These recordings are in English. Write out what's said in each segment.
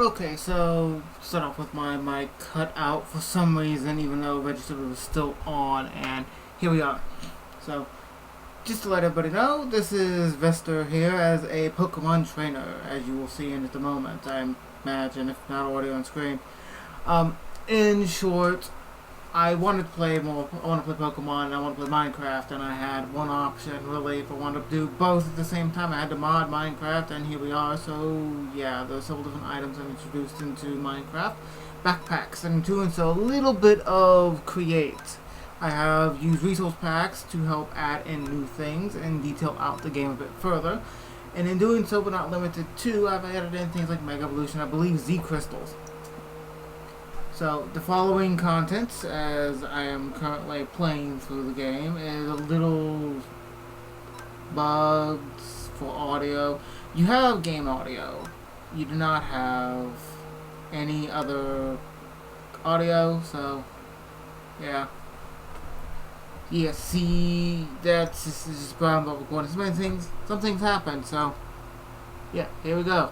Okay, so start off with my mic cut out for some reason, even though registered was still on, and here we are. So, just to let everybody know, this is Vester here as a Pokemon trainer, as you will see in just a moment. I imagine, if not already on screen. Um, in short, I wanted to play more. I want to play Pokemon. And I want to play Minecraft, and I had one option really. If I wanted to do both at the same time, I had to mod Minecraft, and here we are. So yeah, there's several different items I've introduced into Minecraft, backpacks, and doing so a little bit of create. I have used resource packs to help add in new things and detail out the game a bit further. And in doing so, but not limited to, I've added in things like Mega Evolution, I believe Z Crystals. So, the following contents, as I am currently playing through the game, is a little bugs for audio. You have game audio. You do not have any other audio, so, yeah. Yeah, see, that's just ground level recording. Some things happen, so, yeah, here we go.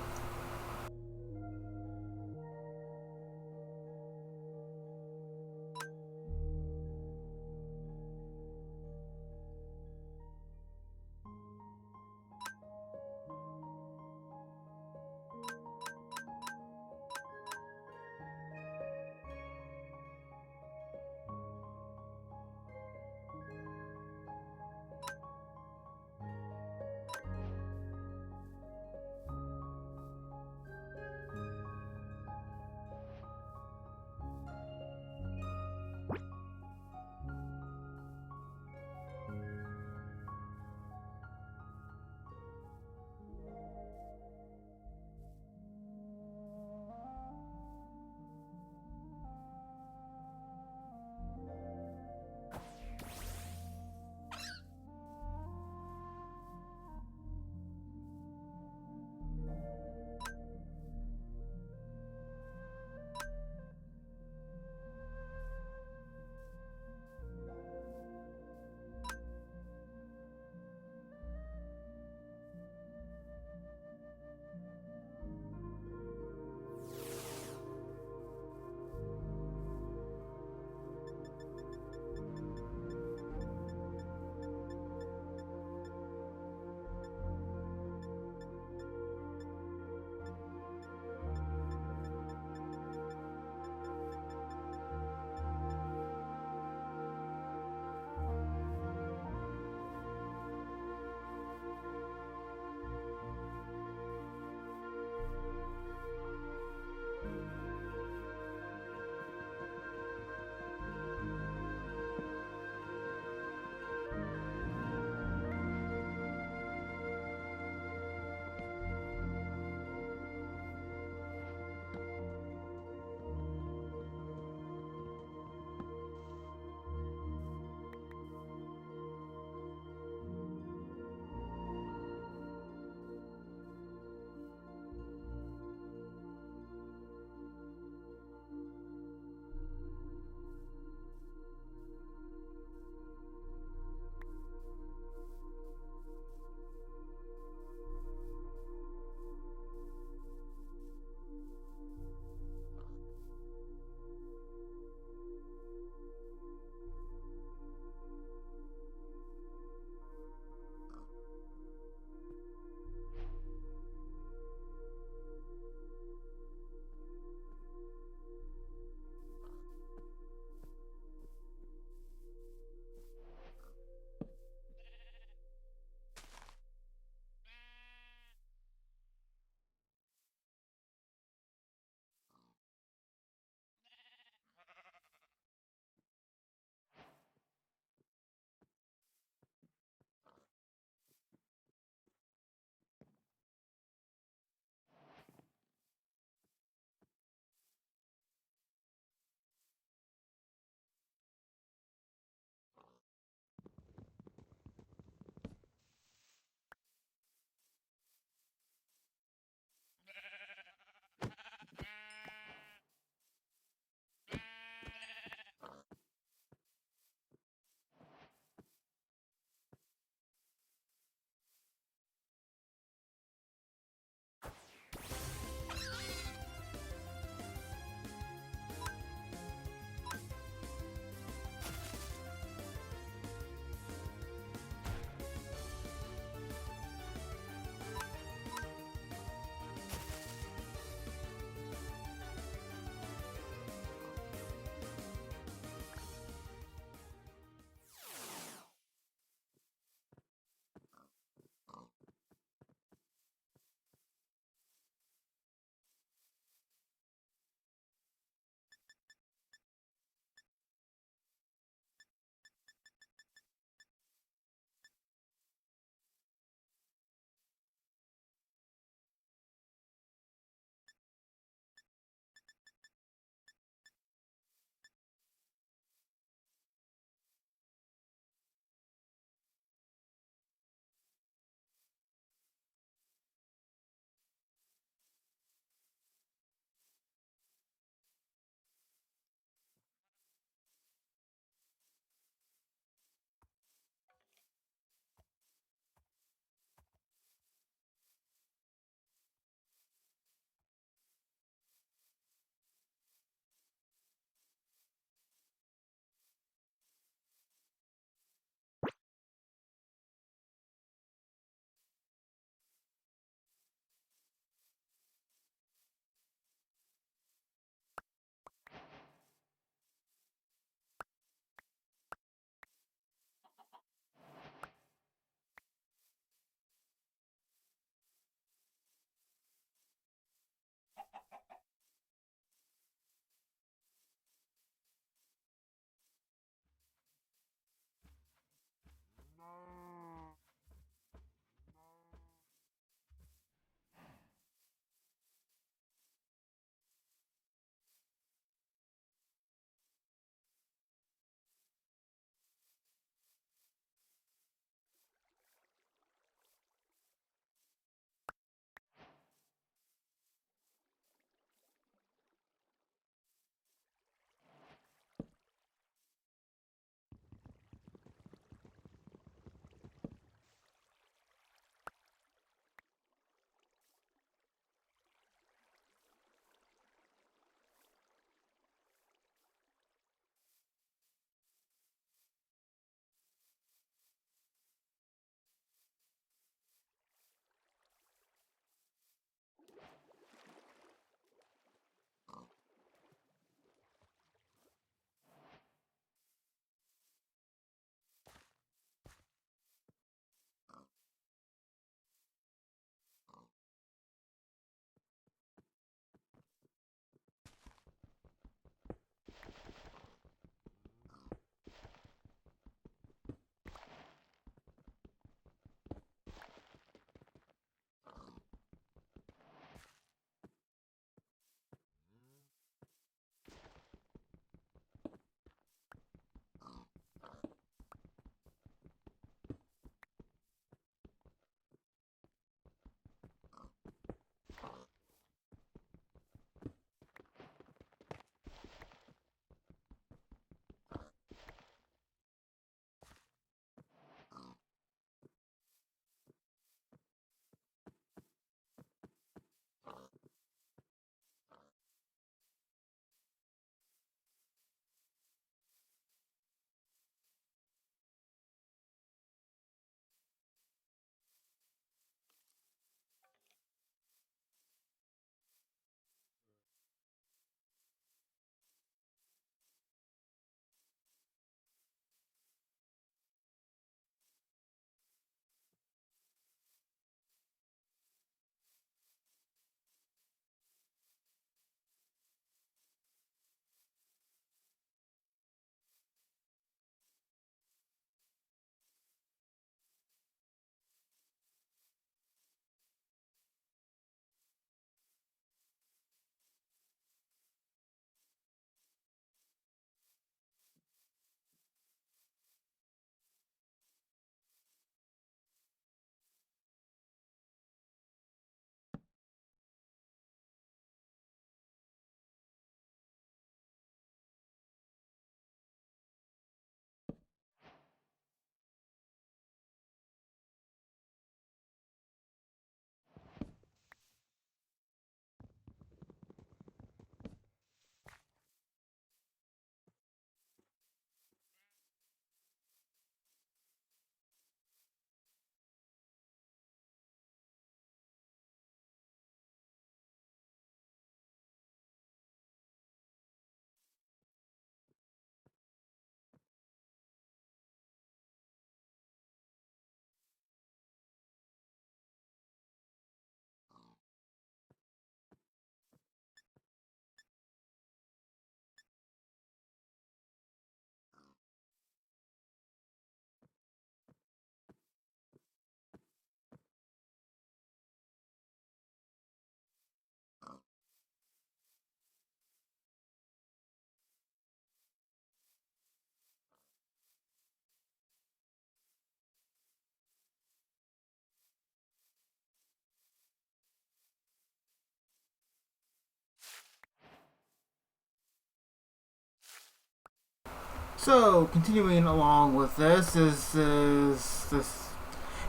So, continuing along with this is this.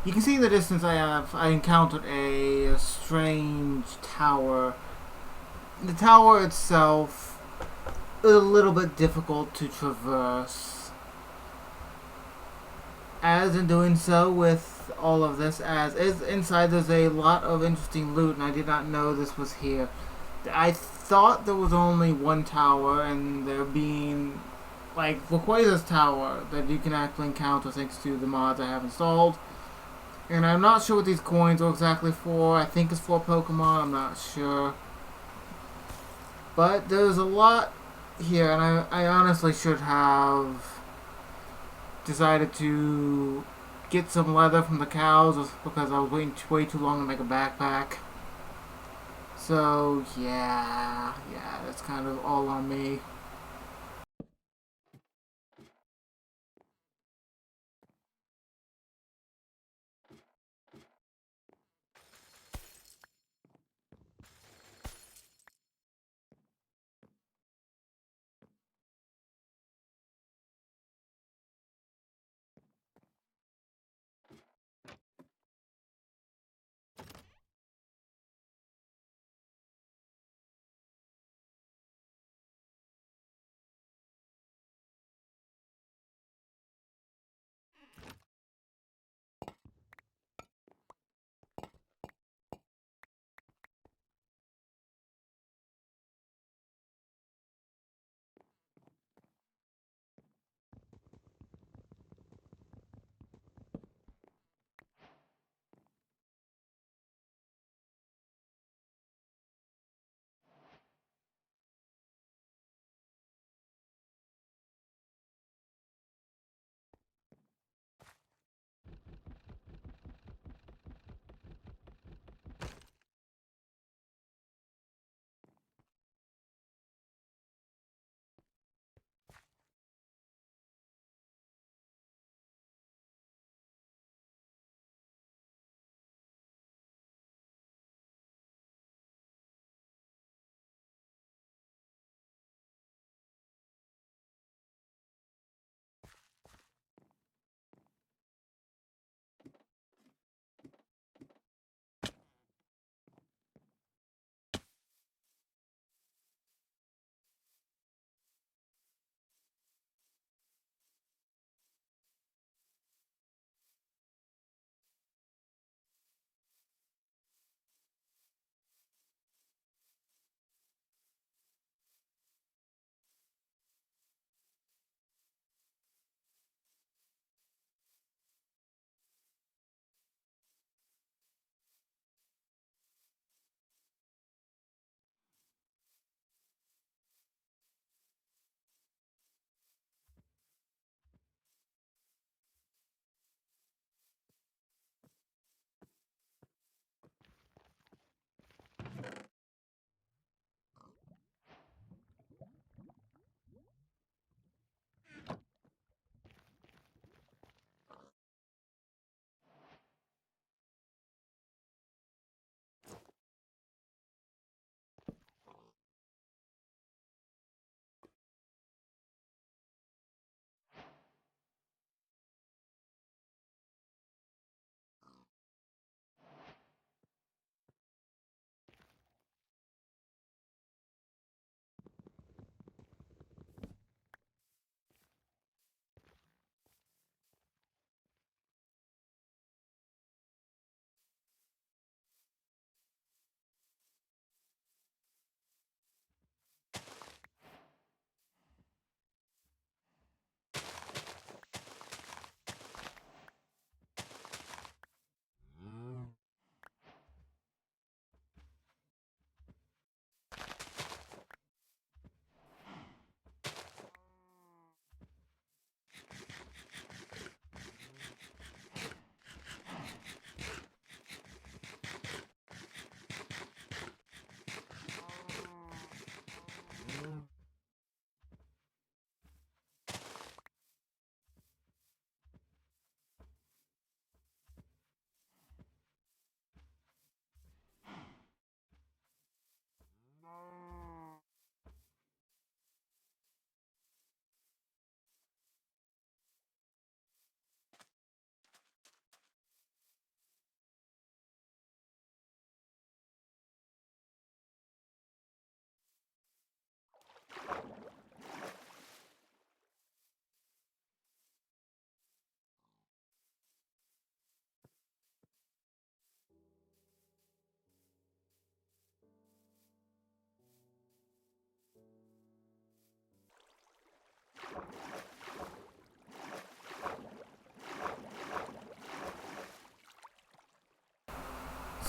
You can see in the distance I encountered a strange tower. The tower itself is a little bit difficult to traverse. As in doing so with all of this, as is inside, there's a lot of interesting loot, and I did not know this was here. I thought there was only one tower, and there being like Laquaza's tower that you can actually encounter thanks to the mods I have installed. And I'm not sure what these coins are exactly for. I think it's for Pokemon. I'm not sure. But there's a lot here, and I honestly should have decided to get some leather from the cows because I was waiting way too long to make a backpack. So, yeah, that's kind of all on me.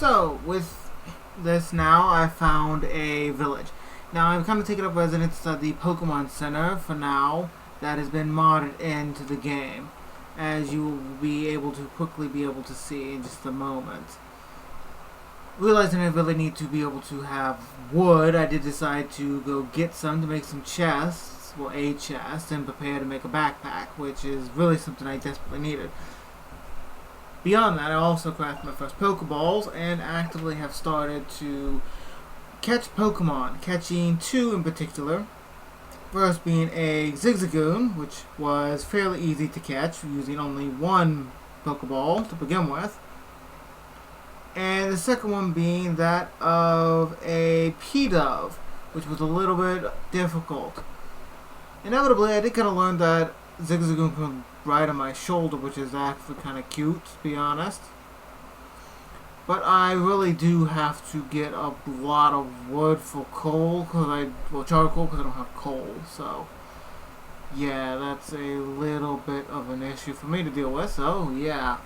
So, with this now, I found a village. Now, I'm kind of taking up residence at the Pokemon Center for now. That has been modded into the game, as you will be able to quickly be able to see in just a moment. Realizing I really need to be able to have wood, I did decide to go get some to make some chests, well, a chest, and prepare to make a backpack, which is really something I desperately needed. Beyond that, I also crafted my first Pokeballs and actively have started to catch Pokemon, catching two in particular. First being a Zigzagoon, which was fairly easy to catch using only one Pokeball to begin with. And the second one being that of a P-Dove, which was a little bit difficult. Inevitably, I did kind of learn that Zigzagoon can ride on my shoulder, which is actually kind of cute, to be honest. But I really do have to get a lot of wood for coal, charcoal, because I don't have coal. So, yeah, that's a little bit of an issue for me to deal with. So, yeah.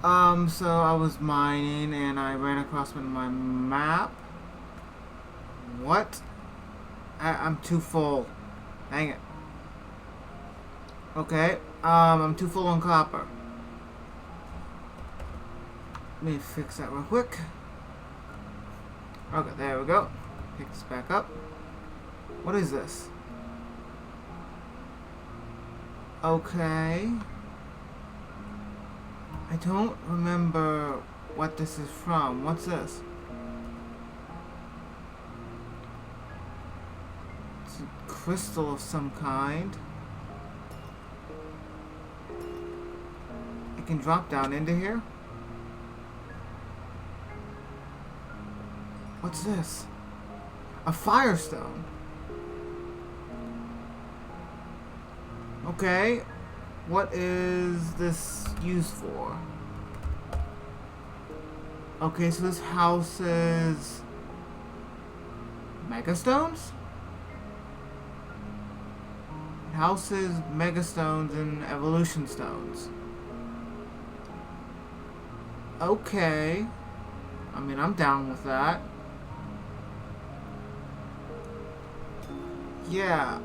So I was mining and I ran across one of my map. What? I'm too full. Dang it. Okay. I'm too full on copper. Let me fix that real quick. Okay, there we go. Pick this back up. What is this? Okay. I don't remember what this is from. What's this? It's a crystal of some kind. I can drop down into here. What's this? A firestone. Okay. What is this used for? Okay, so this houses megastones? It houses megastones and evolution stones. Okay. I mean, I'm down with that. Yeah.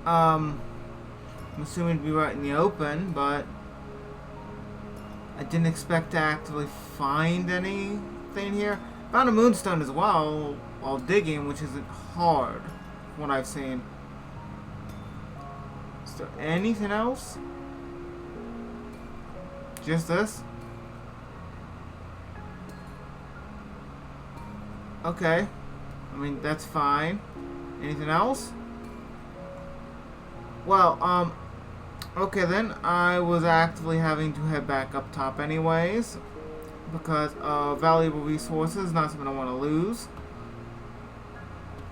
I'm assuming it'd be right in the open, but I didn't expect to actually find anything here. Found a moonstone as well while digging, which isn't hard, from what I've seen. Is there anything else? Just this? Okay. I mean, that's fine. Anything else? Well, okay then. I was actively having to head back up top anyways, because valuable resources, not something I want to lose.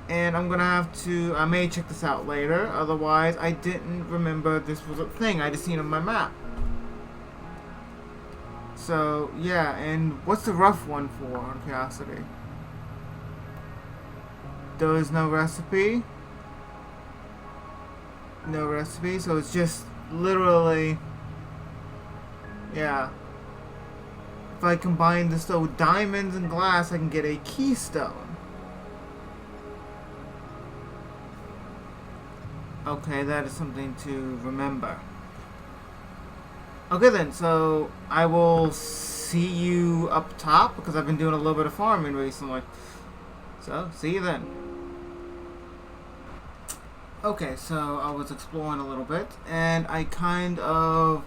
And I'm gonna have to, I may check this out later, otherwise I didn't remember this was a thing, I just seen it on my map. So, yeah, and what's the rough one for, out of curiosity? There is no recipe. No recipe, so it's just literally, yeah. If I combine this though with diamonds and glass, I can get a keystone. Okay, that is something to remember. Okay then, so I will see you up top because I've been doing a little bit of farming recently. So, see you then. Okay, so I was exploring a little bit, and I kind of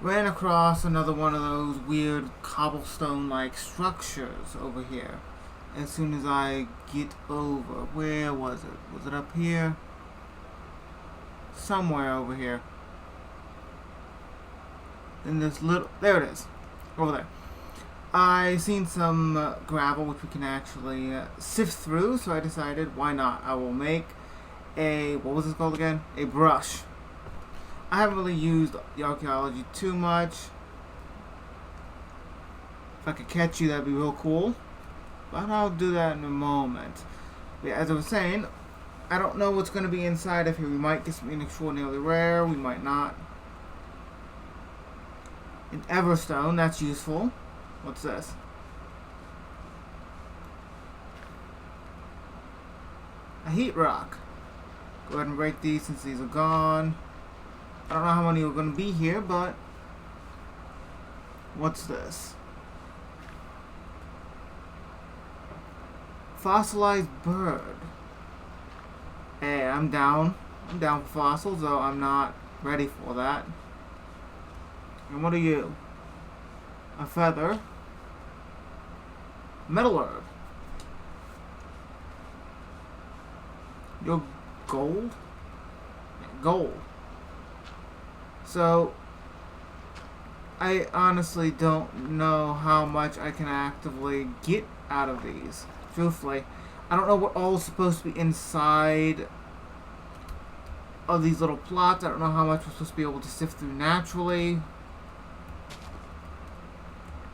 ran across another one of those weird cobblestone-like structures over here. As soon as I get over, where was it? Was it up here? Somewhere over here. In this little, there it is, over there. I seen some gravel which we can actually sift through, so I decided, why not? I will make a, what was this called again? A brush. I haven't really used the archaeology too much. If I could catch you, that'd be real cool. But I'll do that in a moment. But yeah, as I was saying, I don't know what's going to be inside of here. We might get something extraordinarily rare. We might not. An Everstone, that's useful. What's this? A heat rock. Go ahead and break these since these are gone. I don't know how many are going to be here, but what's this? Fossilized bird. Hey, I'm down. I'm down for fossils, though I'm not ready for that. And what are you? A feather. Metal herb. You're gold? Yeah, gold. So, I honestly don't know how much I can actively get out of these. Truthfully, I don't know what all is supposed to be inside of these little plots. I don't know how much we're supposed to be able to sift through naturally.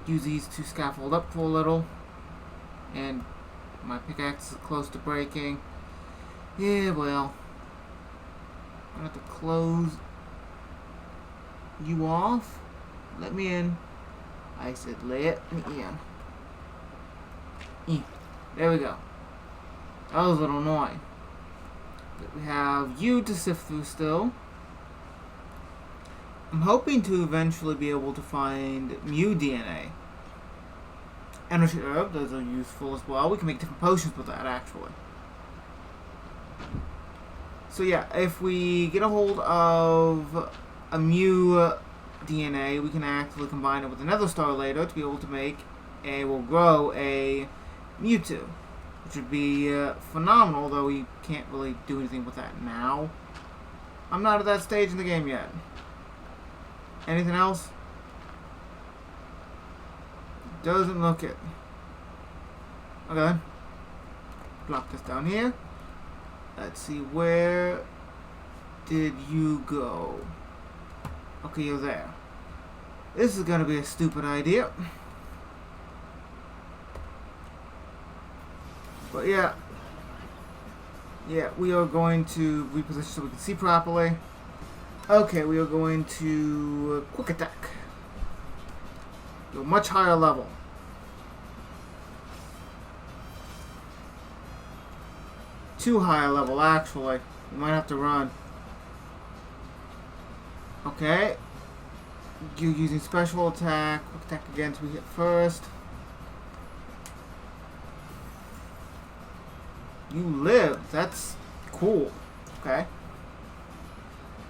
Use these to scaffold up for a little. And my pickaxe is close to breaking. Yeah, well. I'm gonna have to close you off. Let me in. I said let me in. There we go. That was a little annoying. But we have you to sift through still. I'm hoping to eventually be able to find Mew DNA. Energy herb, those are useful as well. We can make different potions with that, actually. So yeah, if we get a hold of a Mew DNA, we can actually combine it with another star later to be able to make we'll grow a Mewtwo, which would be phenomenal, though we can't really do anything with that now. I'm not at that stage in the game yet. Anything else? Doesn't look it. Okay. Drop this down here. Let's see, where did you go? Okay, you're there. This is gonna be a stupid idea. But yeah. Yeah, we are going to reposition so we can see properly. Okay, we are going to quick attack. To a much higher level. Too high a level, actually. We might have to run. Okay. You using special attack. Quick attack again so we hit first. You live. That's cool. Okay.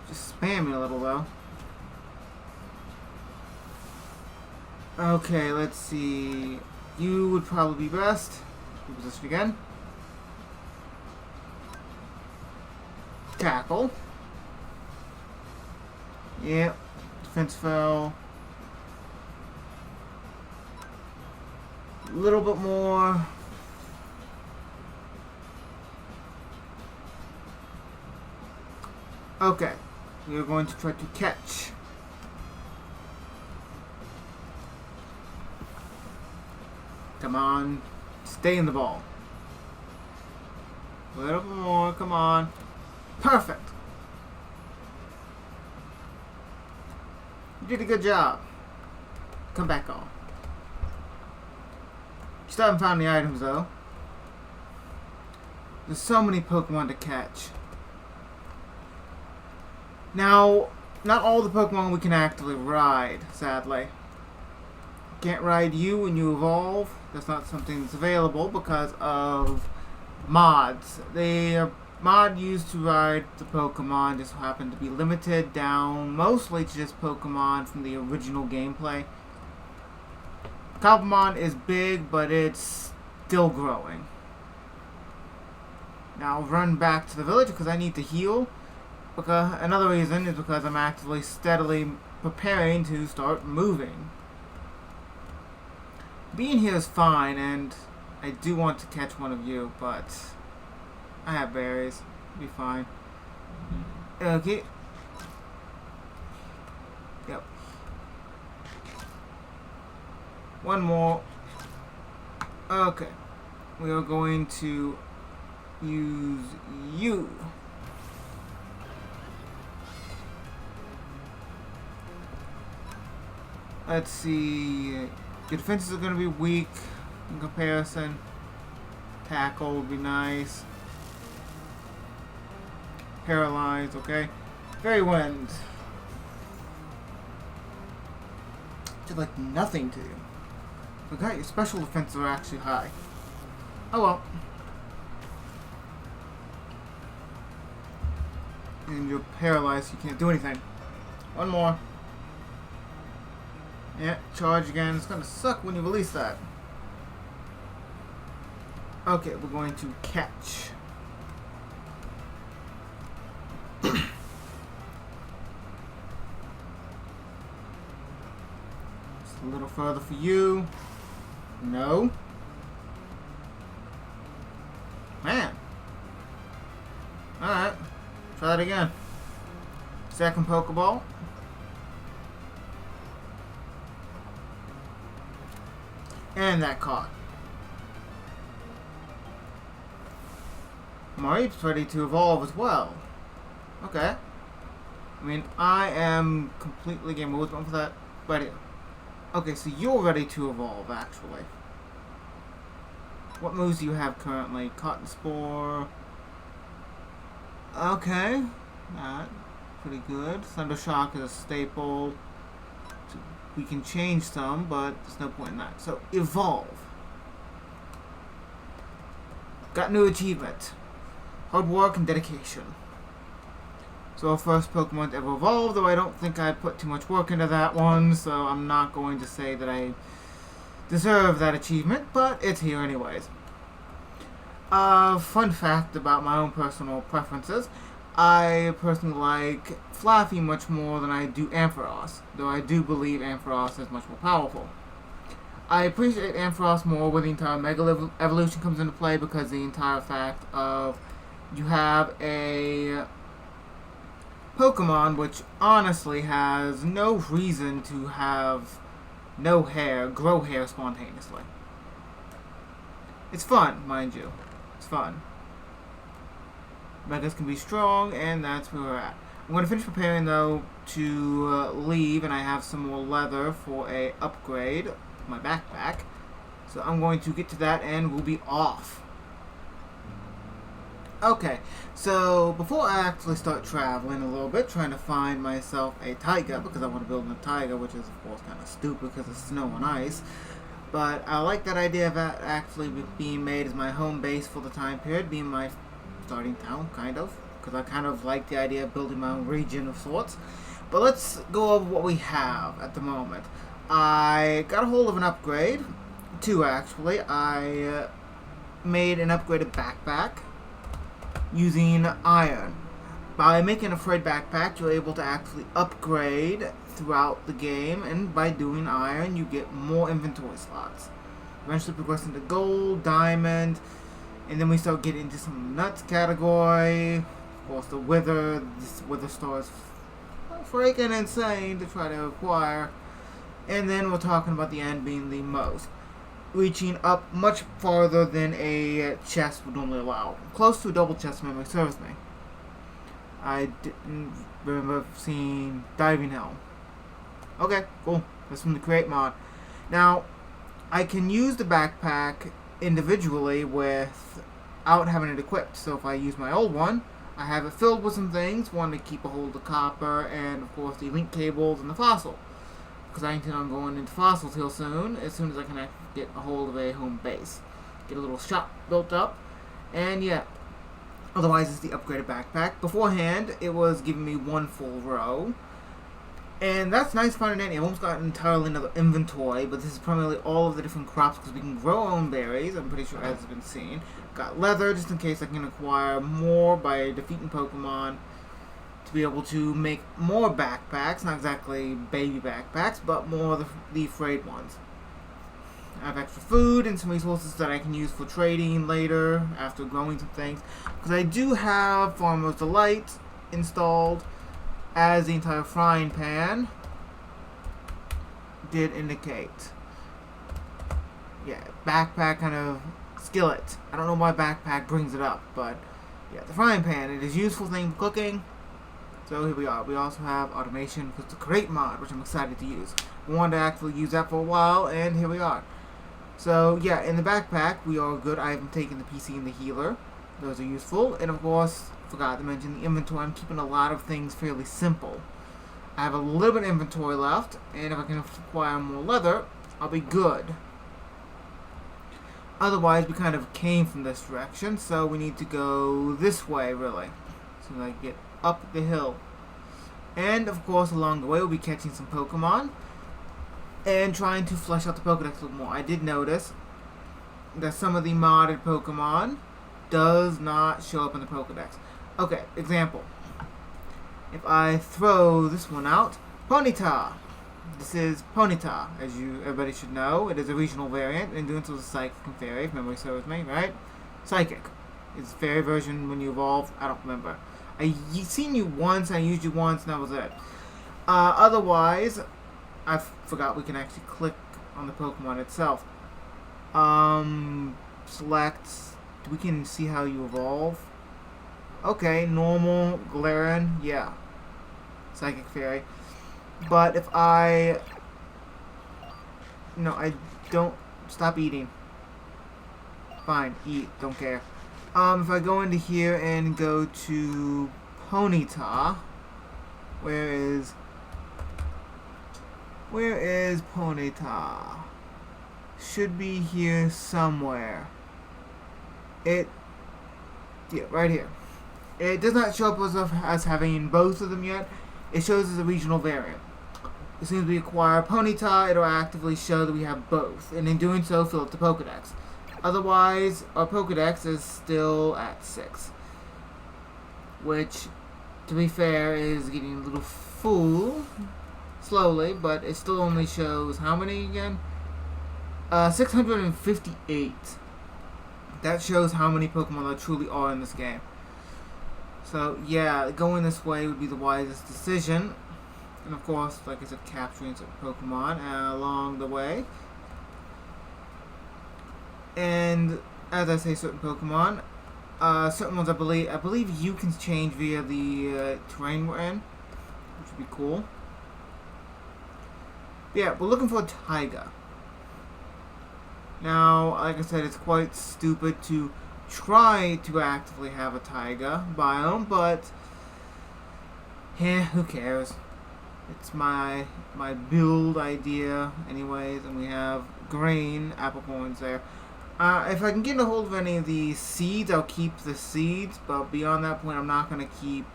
Just spam me a little though. Okay, let's see. You would probably be best. Reposition again. Tackle. Yep. Defense fell. A little bit more. Okay. We are going to try to catch. Come on. Stay in the ball. A little bit more. Come on. Perfect. You did a good job. Come back on. Still haven't found the items though. There's so many Pokemon to catch. Now, not all the Pokemon we can actively ride, sadly. Can't ride you when you evolve. That's not something that's available because of mods. They are mod used to ride the Pokemon just happen to be limited down mostly to just Pokemon from the original gameplay. Cobblemon is big, but it's still growing. Now I'll run back to the village because I need to heal. Because another reason is because I'm actively steadily preparing to start moving. Being here is fine, and I do want to catch one of you, but I have berries. It'll be fine. Okay. Yep. One more. Okay. We are going to use you. Let's see. Your defenses are going to be weak in comparison. Tackle would be nice. Paralyzed, okay. Fairy Wind. Did like nothing to you. Okay, your special defenses are actually high. Oh well. And you're paralyzed, you can't do anything. One more. Yeah, charge again. It's gonna suck when you release that. Okay, we're going to catch. Just a little further for you. No. Man. Alright. Try that again. Second Pokeball. And that caught. Mareep's ready to evolve as well. Okay. I mean, I am completely game over. What's going for that? Right here. Okay, so you're ready to evolve, actually. What moves do you have currently? Cotton Spore. Okay. That. Pretty good. Thunder Shock is a staple. So we can change some, but there's no point in that. So, evolve. Got new achievement. Hard work and dedication. So our first Pokemon to ever evolve, though I don't think I put too much work into that one, so I'm not going to say that I deserve that achievement, but it's here anyways. Fun fact about my own personal preferences. I personally like Flaffy much more than I do Ampharos, though I do believe Ampharos is much more powerful. I appreciate Ampharos more when the entire Mega Evolution comes into play because the entire fact of you have a Pokemon which honestly has no reason to have no hair, grow hair spontaneously. It's fun, mind you. It's fun. Megas can be strong, and that's where we're at. I'm going to finish preparing, though, to leave, and I have some more leather for a upgrade of my backpack. So I'm going to get to that, and we'll be off. Okay, so before I actually start traveling a little bit, trying to find myself a taiga, because I want to build a taiga, which is, of course, kind of stupid because it's snow and ice. But I like that idea of that actually being made as my home base for the time period, being my starting town, kind of, because I kind of like the idea of building my own region of sorts. But let's go over what we have at the moment. I got a hold of an upgrade, two actually. I made an upgraded backpack using iron. By making a freight backpack, you're able to actually upgrade throughout the game, and by doing iron, you get more inventory slots. Eventually progressing to gold, diamond, and then we start getting into some nuts category. Of course, the wither. This wither star is freaking insane to try to acquire. And then we're talking about the end being the most, reaching up much farther than a chest would normally allow. Close to a double chest, if memory serves me. I didn't remember seeing Diving Helm. Okay, cool. That's from the Create mod. Now, I can use the backpack individually without having it equipped. So if I use my old one, I have it filled with some things. One to keep a hold of the copper, and of course the link cables and the fossil. Because I intend on going into fossils here soon, as soon as I can get a hold of a home base. Get a little shop built up, and yeah. Otherwise, it's the upgraded backpack. Beforehand, it was giving me one full row. And that's nice, fun, and dandy. I've almost got entirely another inventory, but this is primarily all of the different crops because we can grow our own berries, I'm pretty sure as has been seen. Got leather, just in case I can acquire more by defeating Pokemon to be able to make more backpacks. Not exactly baby backpacks, but more the frayed ones. I have extra food and some resources that I can use for trading later after growing some things. Because I do have Farmer's Delight installed, as the entire frying pan did indicate. Yeah, backpack kind of skillet. I don't know why backpack brings it up, but yeah, the frying pan, it is a useful thing for cooking. So here we are. We also have automation with the Create mod, which I'm excited to use. I wanted to actually use that for a while, and here we are. So yeah, in the backpack, we are good. I haven't taken the PC and the healer. Those are useful. And of course, forgot to mention the inventory. I'm keeping a lot of things fairly simple. I have a little bit of inventory left, and if I can acquire more leather, I'll be good. Otherwise, we kind of came from this direction, so we need to go this way, really. So I get up the hill. And of course, along the way, we'll be catching some Pokemon and trying to flesh out the Pokedex a little more. I did notice that some of the modded Pokemon does not show up in the Pokedex. Okay, example. If I throw this one out, Ponyta. This is Ponyta, as everybody should know. It is a regional variant, and doing so is a Psychic and Fairy, if memory serves me, right? Psychic. It's Fairy version when you evolve. I don't remember. I seen you once, I used you once, and that was it. Otherwise, I forgot we can actually click on the Pokemon itself. Select. We can see how you evolve. Okay, normal, Galarian, yeah. Psychic Fairy. But if I No, I don't. Stop eating. Fine, eat. Don't care. If I go into here and go to Ponyta, where is Ponyta? Should be here somewhere. Yeah, right here. It does not show up as having both of them yet. It shows as a regional variant. As soon as we acquire Ponyta, it'll actively show that we have both, and in doing so, fill up the Pokedex. Otherwise, our Pokedex is still at 6. Which, to be fair, is getting a little full slowly, but it still only shows how many again? 658. That shows how many Pokemon there truly are in this game. So, yeah, going this way would be the wisest decision. And of course, like I said, capturing certain Pokemon along the way. And as I say, certain Pokemon, certain ones I believe you can change via the terrain we're in, which would be cool. But yeah, we're looking for a Taiga. Now, like I said, it's quite stupid to try to actively have a Taiga biome, but who cares? It's my build idea, anyways, and we have green apricorns there. If I can get a hold of any of the seeds, I'll keep the seeds, but beyond that point, I'm not going to keep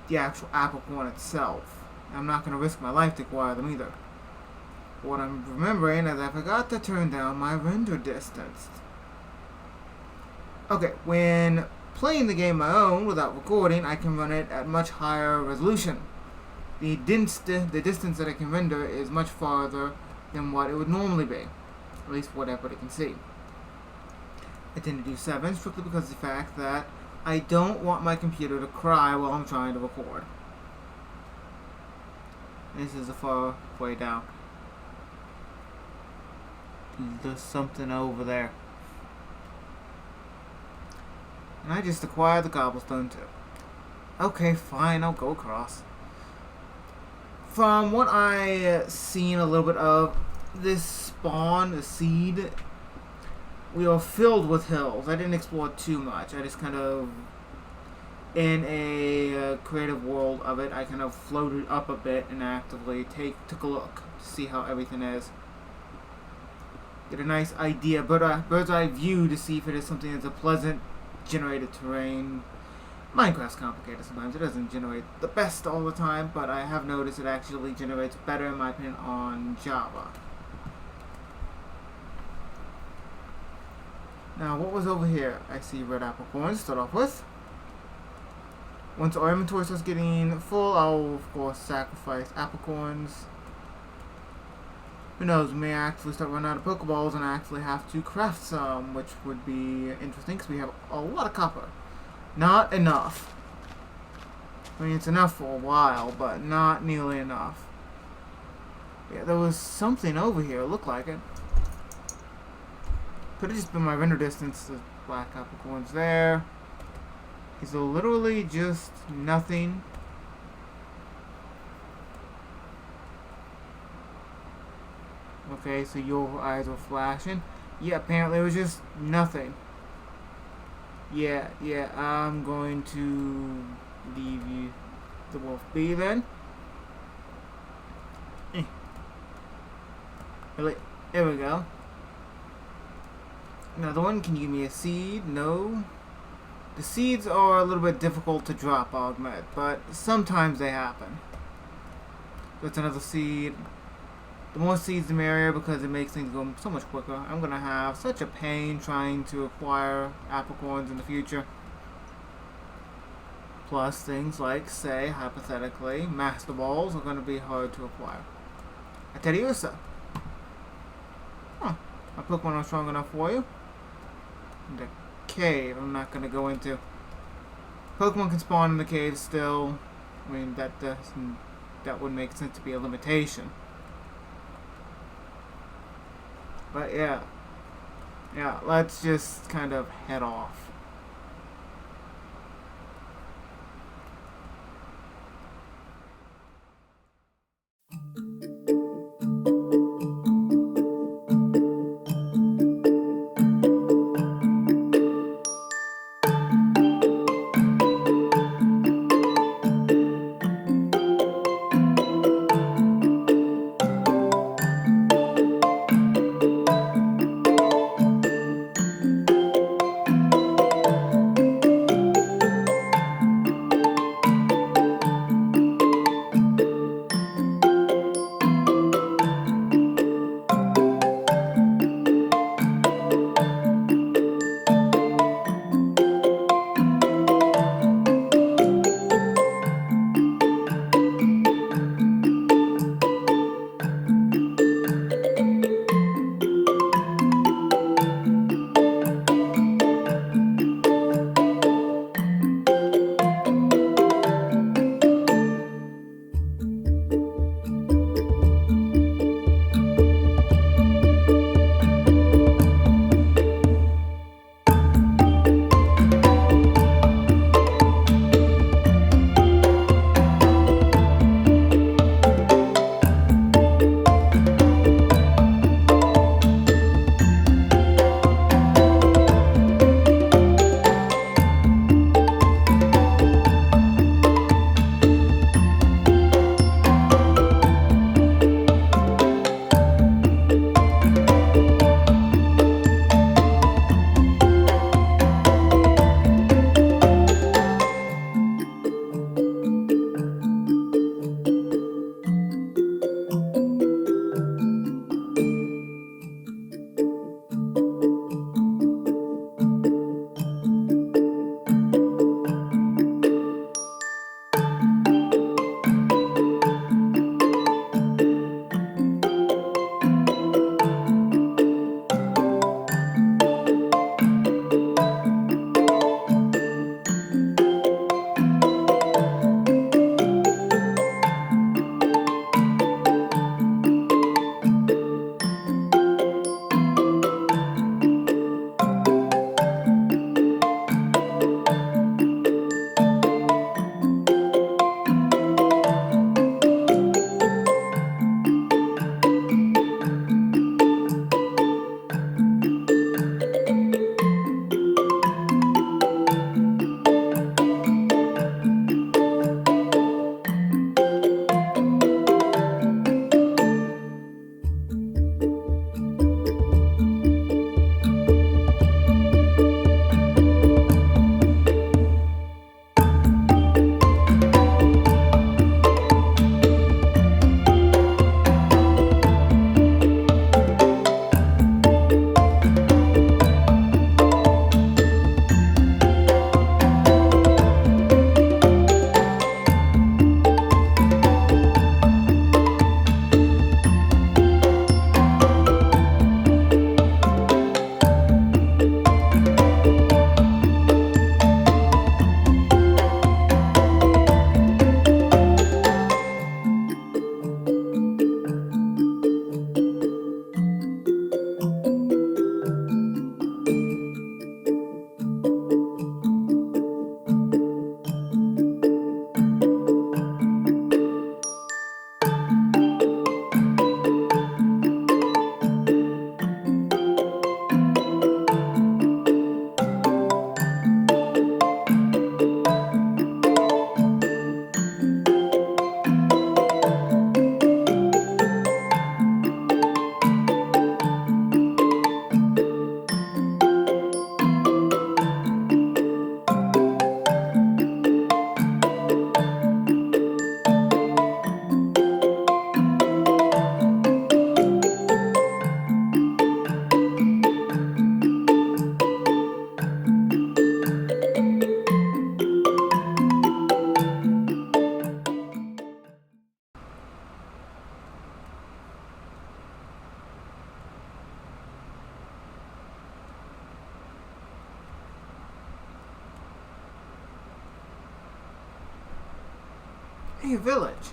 the actual apricorn itself. I'm not going to risk my life to acquire them either. What I'm remembering is I forgot to turn down my render distance. Okay, when playing the game my own without recording, I can run it at much higher resolution. The distance that I can render is much farther than what it would normally be. At least what everybody can see. I tend to do 7 strictly because of the fact that I don't want my computer to cry while I'm trying to record. This is a far way down. There's something over there. And I just acquired the cobblestone too. Okay, fine, I'll go across. From what I seen a little bit of, this spawn, the seed, we are filled with hills. I didn't explore too much. I just kind of, in a creative world of it, I kind of floated up a bit and actively took a look to see how everything is. Get a nice idea, bird's eye view to see if it is something that's a pleasant generated terrain. Minecraft's complicated sometimes. It doesn't generate the best all the time, but I have noticed it actually generates better, in my opinion, on Java. Now, what was over here? I see red apricorns to start off with. Once our inventory starts getting full, I'll, of course, sacrifice apricorns. Who knows, we may actually start running out of Pokeballs and actually have to craft some, which would be interesting because we have a lot of copper. Not enough. I mean, it's enough for a while, but not nearly enough. Yeah, there was something over here. It looked like it. Could have just been my render distance. The black apricorns there. Is literally just nothing. Okay, so your eyes were flashing. Yeah, apparently it was just nothing. Yeah, I'm going to leave you the wolf be then. Really? There we go. Another one, can you give me a seed? No. The seeds are a little bit difficult to drop, I'll admit, but sometimes they happen. That's another seed. The more seeds the merrier because it makes things go so much quicker. I'm going to have such a pain trying to acquire apricorns in the future. Plus things like, say, hypothetically, Master Balls are going to be hard to acquire. I tell you so. Huh. My Pokemon are strong enough for you. The cave I'm not going to go into. Pokemon can spawn in the cave still. I mean, that would make sense to be a limitation. But yeah, let's just kind of head off. Hey, village.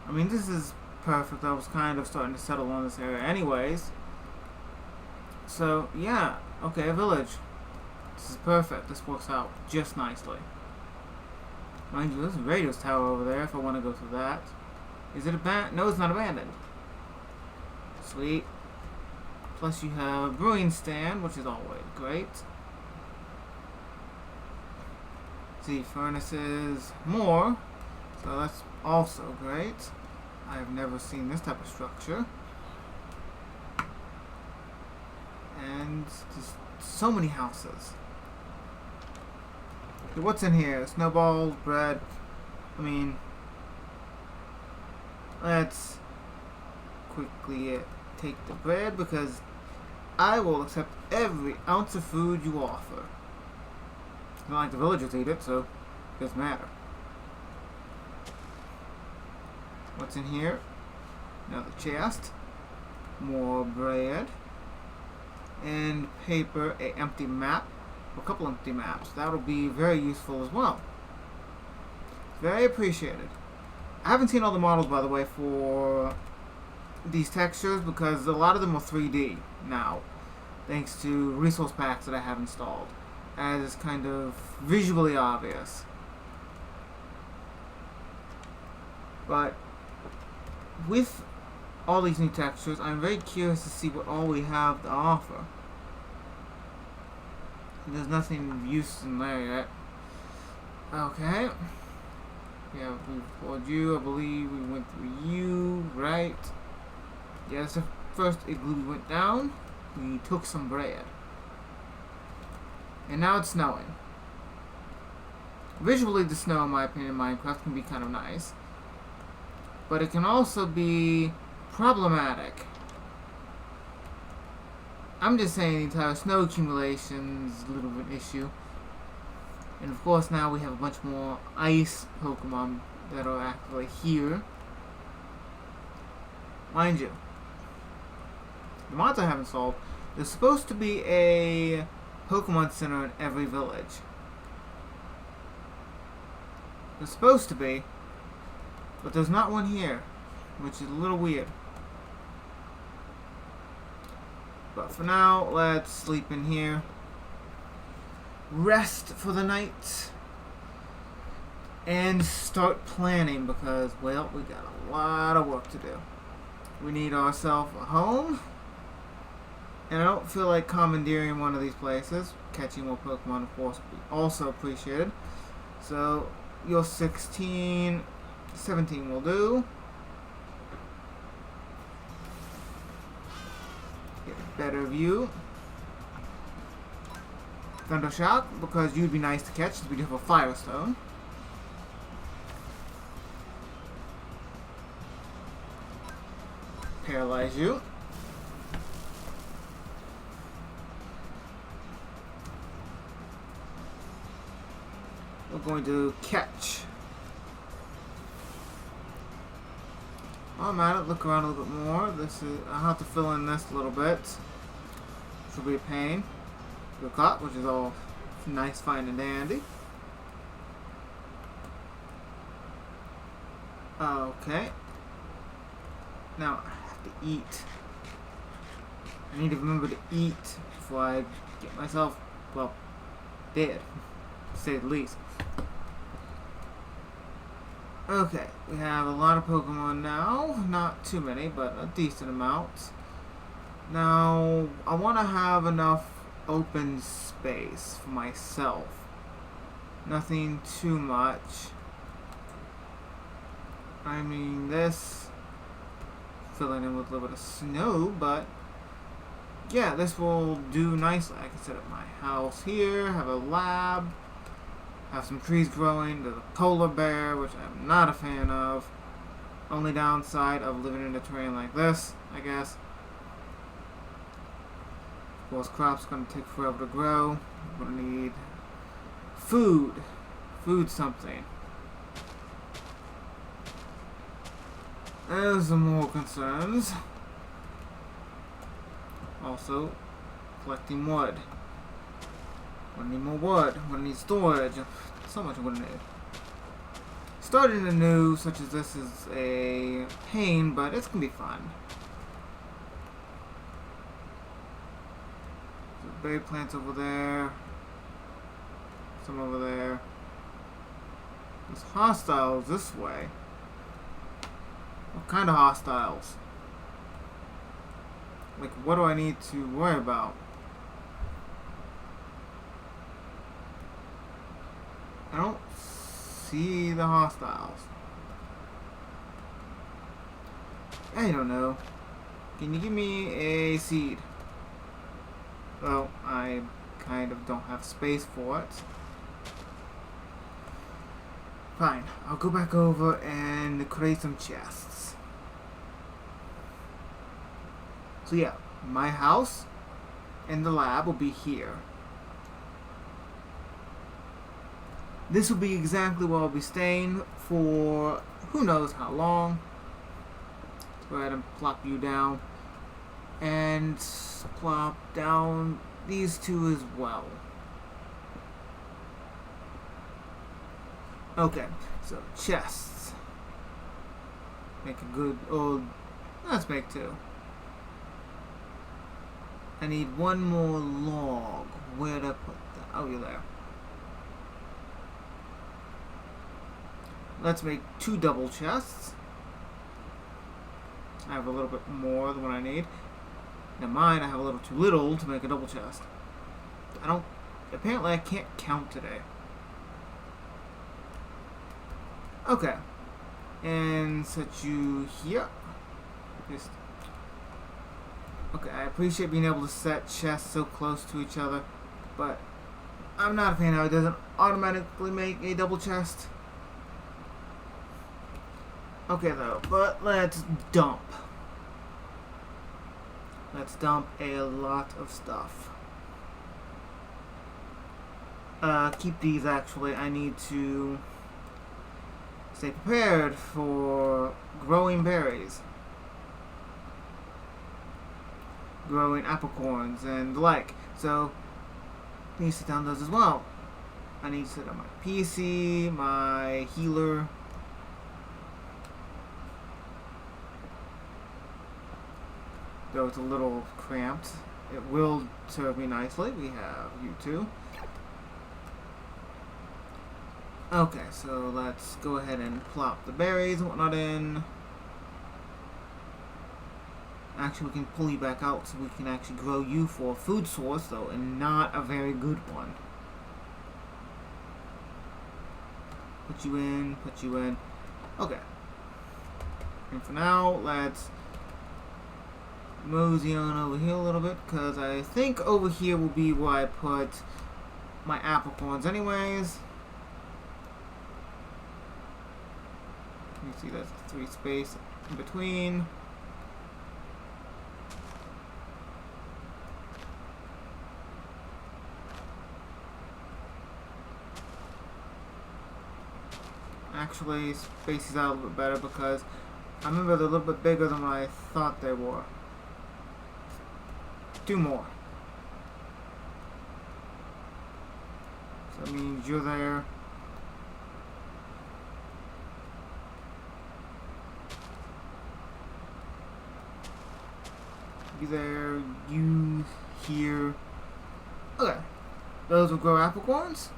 I mean, this is perfect. I was kind of starting to settle on this area anyways. So, yeah. Okay, a village. This is perfect. This works out just nicely. Mind you, there's a radio tower over there if I want to go through that. Is it abandoned? No, it's not abandoned. Sweet. Plus you have a brewing stand, which is always great. See, furnaces, more. So that's also great. I've never seen this type of structure. And just so many houses. Okay, what's in here? Snowballs, bread. I mean, let's quickly take the bread because I will accept every ounce of food you offer. It's not like the villagers eat it, so it doesn't matter. What's in here? Another chest. More bread. And paper, a empty map. A couple empty maps. That'll be very useful as well. Very appreciated. I haven't seen all the models, by the way, for these textures because a lot of them are 3D now, thanks to resource packs that I have installed, as it's kind of visually obvious. But with all these new textures, I'm very curious to see what all we have to offer. There's nothing of use in there yet. Okay. Yeah, we followed you. I believe we went through you, right? Yeah, that's the first igloo we went down. We took some bread. And now it's snowing. Visually, the snow, in my opinion, in Minecraft can be kind of nice. But it can also be problematic. I'm just saying the entire snow accumulation is a little bit of an issue. And of course now we have a bunch more ice Pokemon that are actually here. Mind you, the mods I haven't solved, there's supposed to be a Pokemon Center in every village. There's supposed to be, but there's not one here, which is a little weird. But for now, let's sleep in here. Rest for the night. And start planning because, well, we got a lot of work to do. We need ourselves a home. And I don't feel like commandeering one of these places. Catching more Pokemon, of course, would be also appreciated. So, you're 16, 17 will do. Get a better view. Thundershock, because you'd be nice to catch, since we do have a Firestone. Paralyze you. We're going to catch. While I'm at it, look around a little bit more. I'll have to fill in this a little bit. This will be a pain. You're caught, which is all nice, fine, and dandy. Okay. Now, I have to eat. I need to remember to eat before I get myself, well, dead, to say the least. Okay, we have a lot of Pokemon now. Not too many, but a decent amount. Now, I want to have enough open space for myself. Nothing too much. I mean, this filling in with a little bit of snow, but yeah, this will do nicely. I can set up my house here, have a lab, have some trees growing. There's a polar bear, which I'm not a fan of. Only downside of living in a terrain like this, I guess. Of course, crops going to take forever to grow. We're going to need food. Food something. There's some more concerns. Also, collecting wood. We're going to need more wood. We're going to need storage. So much we're going to need. Starting anew, such as this, is a pain, but it's gonna be fun. So berry plants over there. Some over there. There's hostiles this way. What kind of hostiles? Like, what do I need to worry about? I don't see the hostiles. I don't know. Can you give me a seed? Well, I kind of don't have space for it. Fine, I'll go back over and create some chests. So yeah, my house and the lab will be here. This will be exactly where I'll be staying for who knows how long. Let's go ahead and plop you down. And plop down these two as well. Okay, so chests. Make a good old... Let's make two. I need one more log. Where'd I put that? Oh, you're there. Let's make two double chests. I have a little bit more than what I need. Now mine, I have a little too little to make a double chest. Apparently I can't count today. Okay. And set you here. Okay, I appreciate being able to set chests so close to each other, but I'm not a fan of how it doesn't automatically make a double chest. Okay though, but let's dump. Let's dump a lot of stuff. Keep these actually. I need to stay prepared for growing berries. Growing apricorns and the like. So, I need to sit down those as well. I need to sit on my PC, my healer. Though it's a little cramped, it will serve me nicely. We have you two. Okay, so let's go ahead and plop the berries and whatnot in. Actually, we can pull you back out so we can actually grow you for a food source, though, and not a very good one. Put you in, put you in. Okay. And for now, let's mosey on over here a little bit, because I think over here will be where I put my apricorns anyways. You see that's 3 space in between. Actually, spaces out a little bit better because I remember they're a little bit bigger than what I thought they were. 2 more. So that means you're there. You there, you here. Okay. Those will grow apricorns.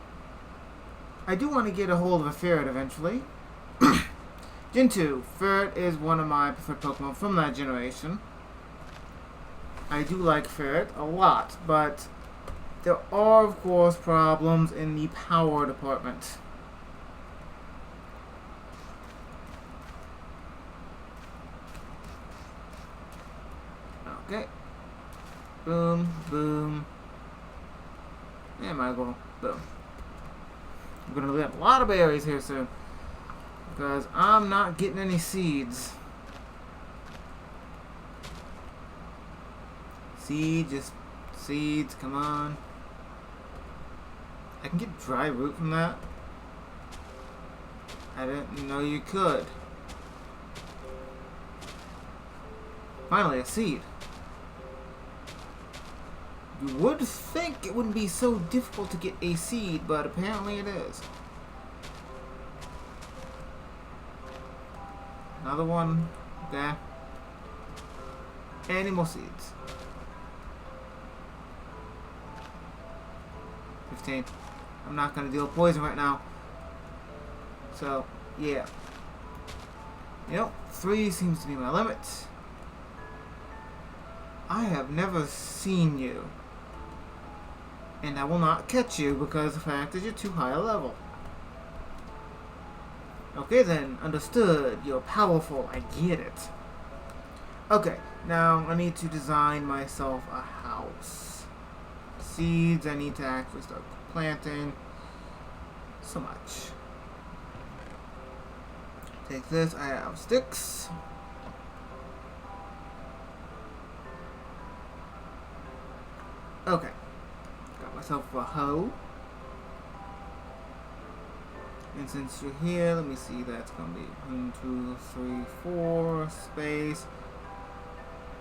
I do want to get a hold of a ferret eventually. Gen 2. Ferret is one of my preferred Pokemon from that generation. I do like Ferret a lot, but there are, of course, problems in the power department. Okay. Boom, boom. And might as well boom. I'm gonna get a lot of berries here soon, because I'm not getting any seeds. Just seeds, come on. I can get dry root from that. I didn't know you could. Finally, a seed. You would think it wouldn't be so difficult to get a seed, but apparently it is. Another one. Okay. Any more seeds? 15. I'm not gonna deal with poison right now. So, yeah. You know, 3 seems to be my limit. I have never seen you. And I will not catch you because the fact is you're too high a level. Okay then, understood. You're powerful. I get it. Okay, now I need to design myself a house. Seeds I need to actually start planting. So much. Take this, I have sticks. Okay. Got myself a hoe. And since you're here, let me see, that's gonna be 1, 2, 3, 4 space.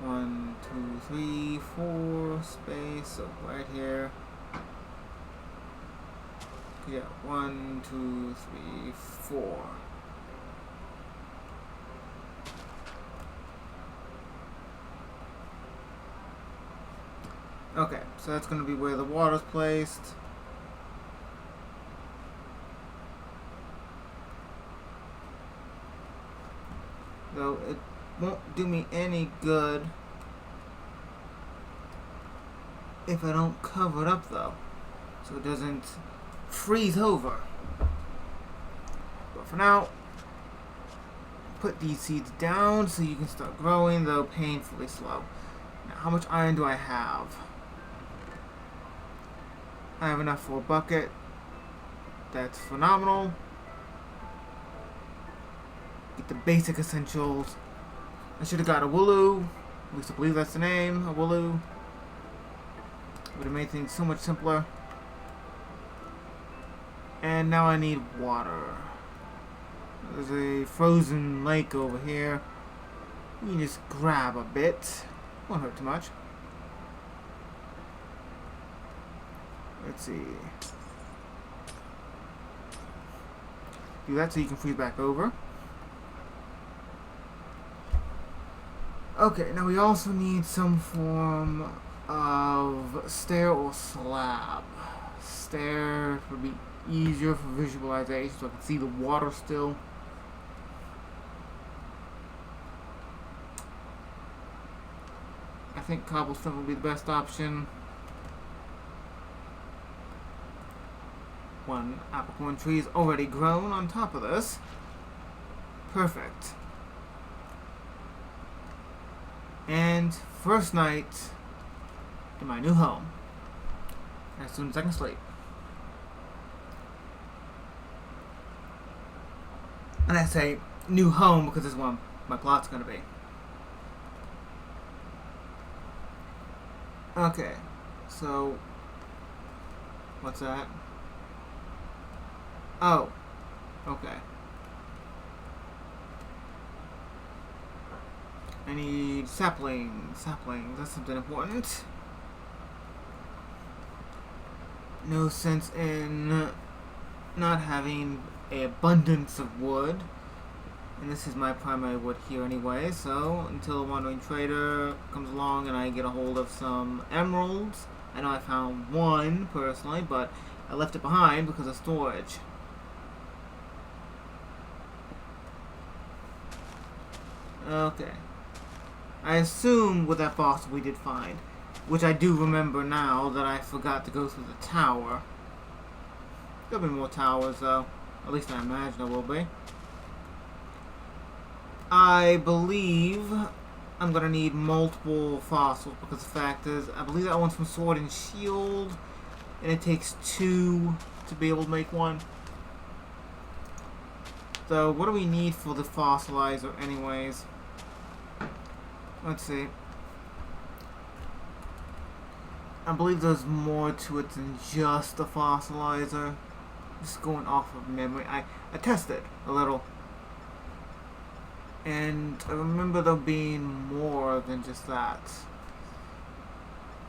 1, 2, 3, 4 space. So right here. Yeah, 1, 2, 3, 4. Okay, so that's going to be where the water's placed. Though it won't do me any good if I don't cover it up though, so it doesn't freeze over. But for now, put these seeds down so you can start growing, though painfully slow. Now, how much iron do I have? I have enough for a bucket. That's phenomenal. Get the basic essentials. I should have got a wooloo. At least I believe that's the name, a wooloo. Would have made things so much simpler. And now I need water. There's a frozen lake over here. We can just grab a bit. Won't hurt too much. Let's see. Do that so you can freeze back over. Okay, now we also need some form of stair or slab. Stair would be easier for visualization so I can see the water still. I think cobblestone would be the best option. One apricorn tree is already grown on top of this. Perfect. And first night in my new home. As soon as I can sleep. And I say new home because this is where my plot's gonna be. Okay, so what's that? Oh, okay. I need saplings. Saplings, that's something important. No sense in not having an abundance of wood. And this is my primary wood here anyway, so until a wandering trader comes along and I get a hold of some emeralds. I know I found one personally, but I left it behind because of storage. Okay. I assume with that fossil we did find, which I do remember now that I forgot to go through the tower. There'll be more towers though. At least I imagine there will be. I believe I'm gonna need multiple fossils because the fact is, I believe that one's from Sword and Shield, and it takes 2 to be able to make one. So what do we need for the fossilizer anyways? Let's see. I believe there's more to it than just the fossilizer. Just going off of memory. I tested a little. And I remember there being more than just that.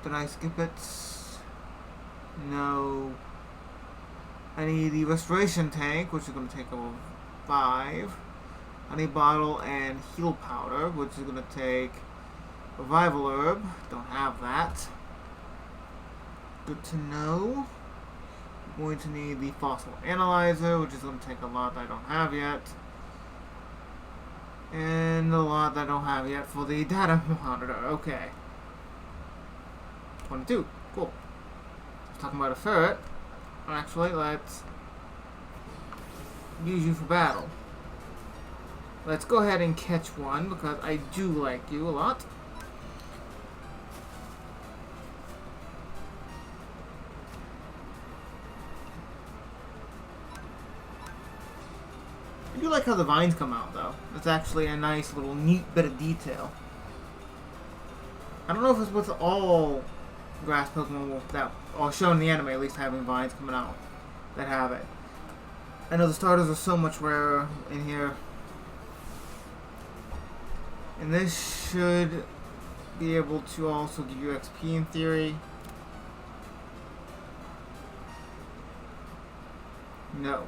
Did I skip it? No. I need the restoration tank, which is going to take over 5. honey bottle, and heal powder, which is going to take revival herb. Don't have that. Good to know. I'm going to need the fossil analyzer, which is going to take a lot that I don't have yet. And a lot that I don't have yet for the data monitor. Okay. 22. Cool. Talking about a ferret. Actually, let's use you for battle. Let's go ahead and catch one because I do like you a lot. I do like how the vines come out though. It's actually a nice little neat bit of detail. I don't know if it's with all grass Pokemon that are shown in the anime, at least having vines coming out that have it. I know the starters are so much rarer in here. And this should be able to also give you XP in theory. No.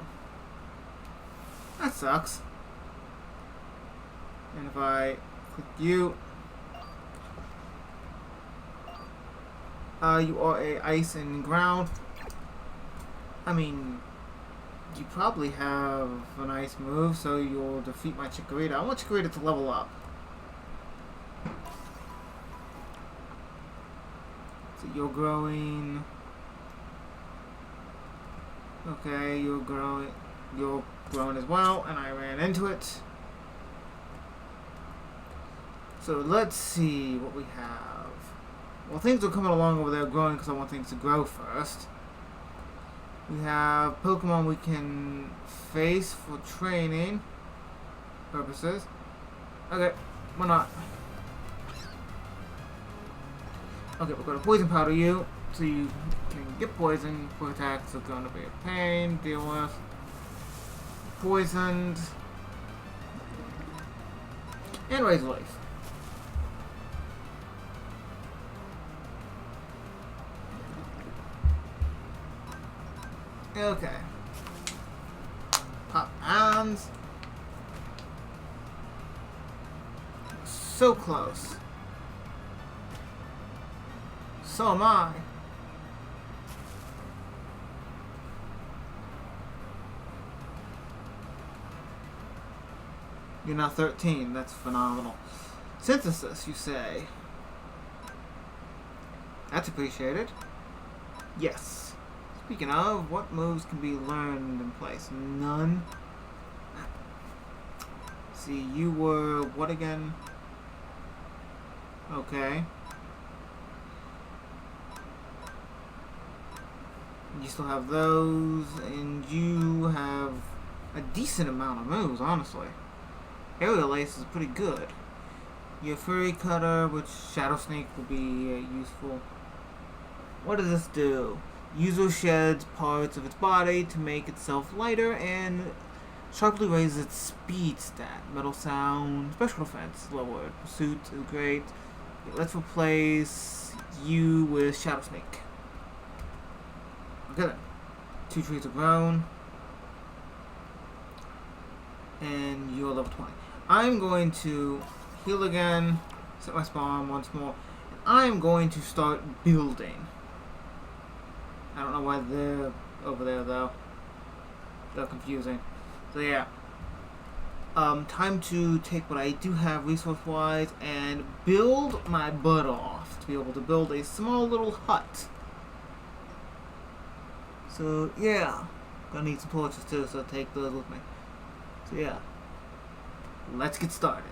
That sucks. And if I click you, you are a ice and ground. I mean, you probably have a nice move, so you'll defeat my Chikorita. I want Chikorita to level up. So you're growing. Okay, you're growing. You're growing as well, and I ran into it. So let's see what we have. Well, things are coming along over there growing because I want things to grow first. We have Pokemon we can face for training purposes. Okay, why not? Okay, we're going to poison powder you so you can get poisoned. Quick attacks are going to be a pain. Deal with. Poisoned. And raise life. Okay. Pop arms. So close. So am I. You're now 13. That's phenomenal. Synthesis, you say? That's appreciated. Yes. Speaking of, what moves can be learned in place? None. See, you were what again? Okay. You still have those, and you have a decent amount of moves, honestly. Aerial Ace is pretty good. Your Furry Cutter, which Shadow Sneak will be useful. What does this do? User sheds parts of its body to make itself lighter and sharply raises its speed stat. Metal Sound, Special Defense, lowered. Pursuit is great. Okay, let's replace you with Shadow Sneak. Okay then. 2 trees are grown. And you're level 20. I'm going to heal again, set my spawn once more, and I'm going to start building. I don't know why they're over there though. They're confusing. So yeah. Time to take what I do have resource-wise and build my butt off to be able to build a small little hut. So yeah. Gonna need some torches too, so take those with me. So yeah. Let's get started.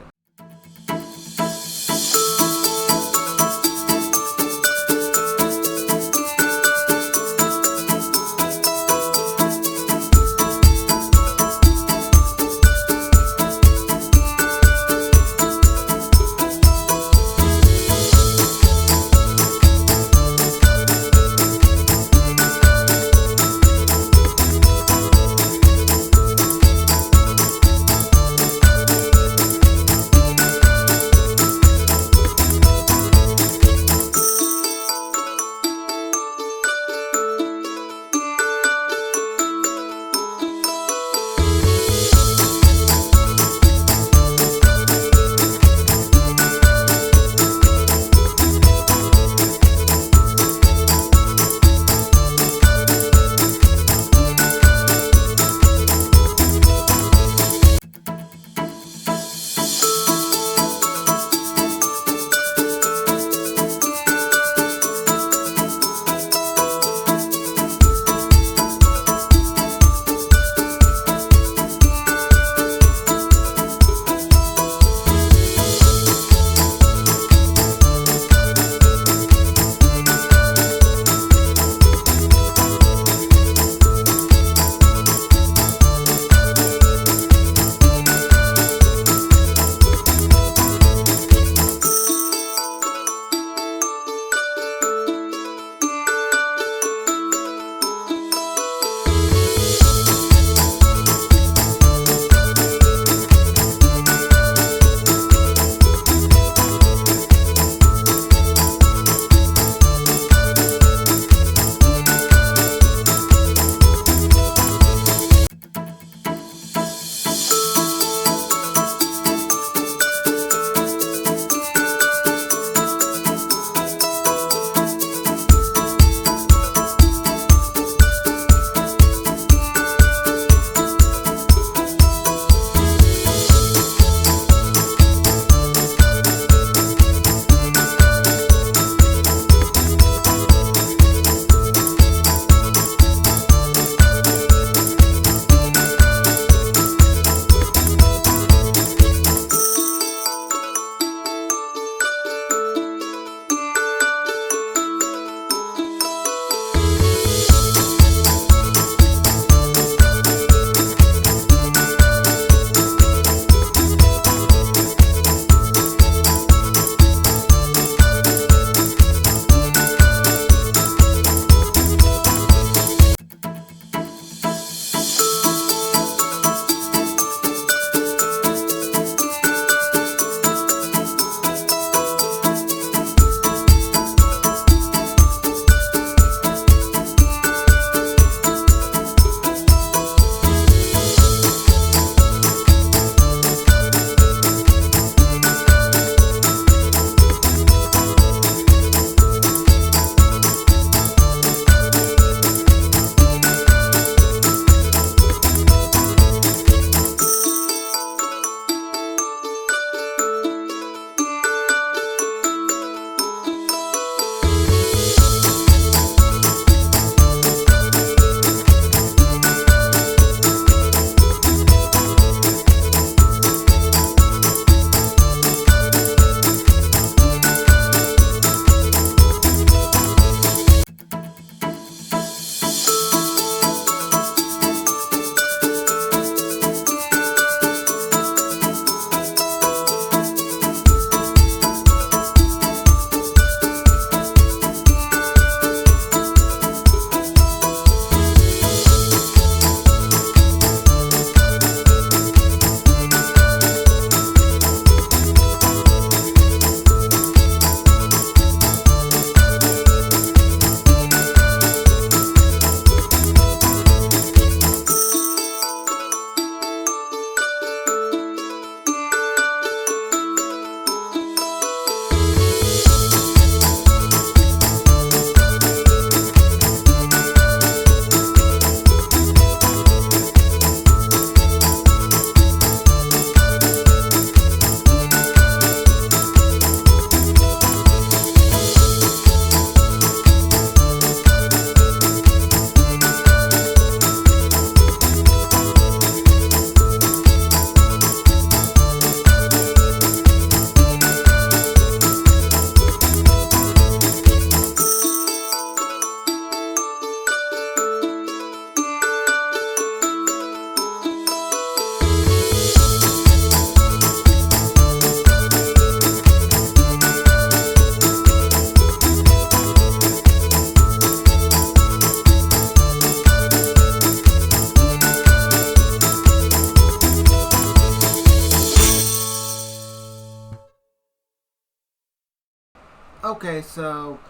Okay, so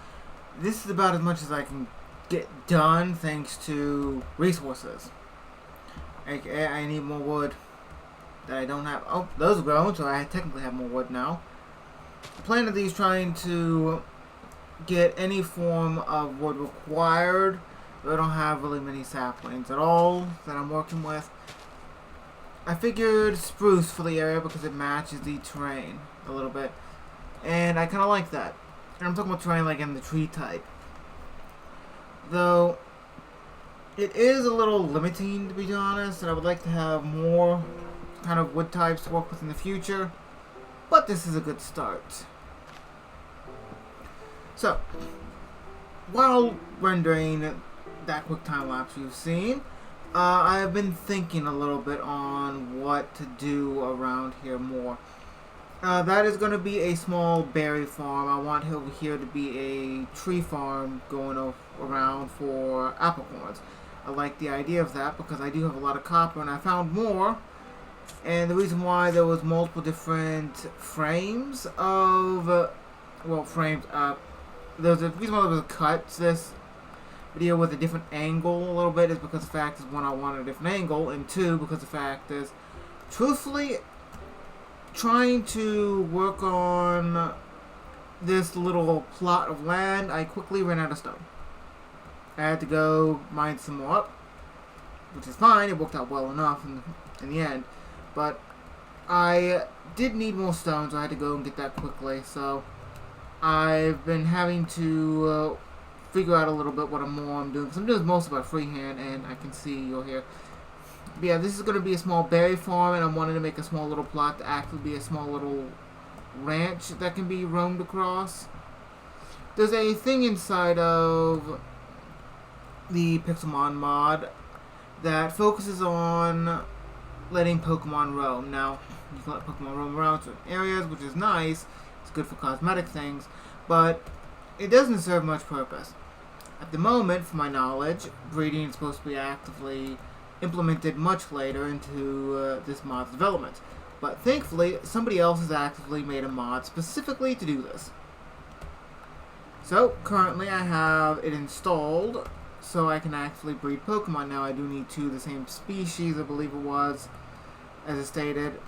this is about as much as I can get done thanks to resources. I need more wood that I don't have. Oh, those are grown, so I technically have more wood now. The plan of these trying to get any form of wood required. I don't have really many saplings at all that I'm working with. I figured spruce for the area because it matches the terrain a little bit. And I kind of like that. And I'm talking about terrain like in the tree type. Though, it is a little limiting to be honest, and I would like to have more kind of wood types to work with in the future. But this is a good start. So, while rendering that quick time lapse you've seen, I have been thinking a little bit on what to do around here more. That is going to be a small berry farm. I want over here to be a tree farm going around for apricorns. I like the idea of that because I do have a lot of copper and I found more. And the reason why there was multiple different frames of, there's a reason why there was a cut to this video with a different angle a little bit is because the fact is, one, I wanted a different angle, and two, because the fact is, truthfully, trying to work on this little plot of land, I quickly ran out of stone. I had to go mine some more up, which is fine, it worked out well enough in the end, but I did need more stone, so I had to go and get that quickly, so I've been having to figure out a little bit what I'm doing, because I'm doing most of it by freehand, and I can see you'll hear. But yeah, this is going to be a small berry farm, and I'm wanting to make a small little plot to actually be a small little ranch that can be roamed across. There's a thing inside of the Pixelmon mod that focuses on letting Pokemon roam. Now, you can let Pokemon roam around certain areas, which is nice. It's good for cosmetic things, but it doesn't serve much purpose. At the moment, from my knowledge, breeding is supposed to be actively implemented much later into this mod's development. But thankfully, somebody else has actively made a mod specifically to do this. So, currently I have it installed so I can actually breed Pokemon. Now I do need two of the same species, I believe it was, as it stated.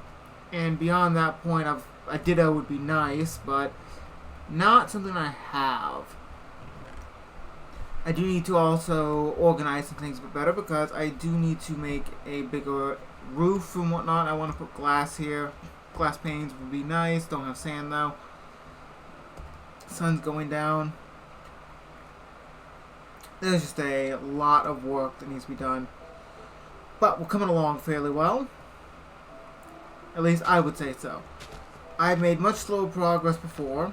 And beyond that point, a Ditto would be nice, but not something I have. I do need to also organize some things a bit better because I do need to make a bigger roof and whatnot. I want to put glass here. Glass panes would be nice. Don't have sand though. Sun's going down. There's just a lot of work that needs to be done. But we're coming along fairly well. At least I would say so. I've made much slower progress before.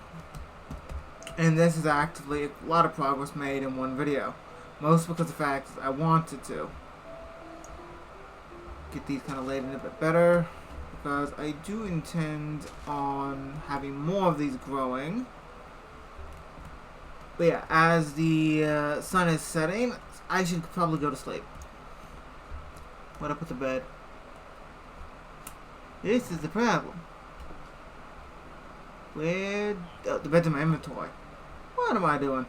And this is actively a lot of progress made in one video. Most because of the fact that I wanted to. Get these kind of laid in a bit better. Because I do intend on having more of these growing. But yeah, as the sun is setting, I should probably go to sleep. What up with the bed? This is the problem. Where? Oh, the bed's in my inventory. What am I doing?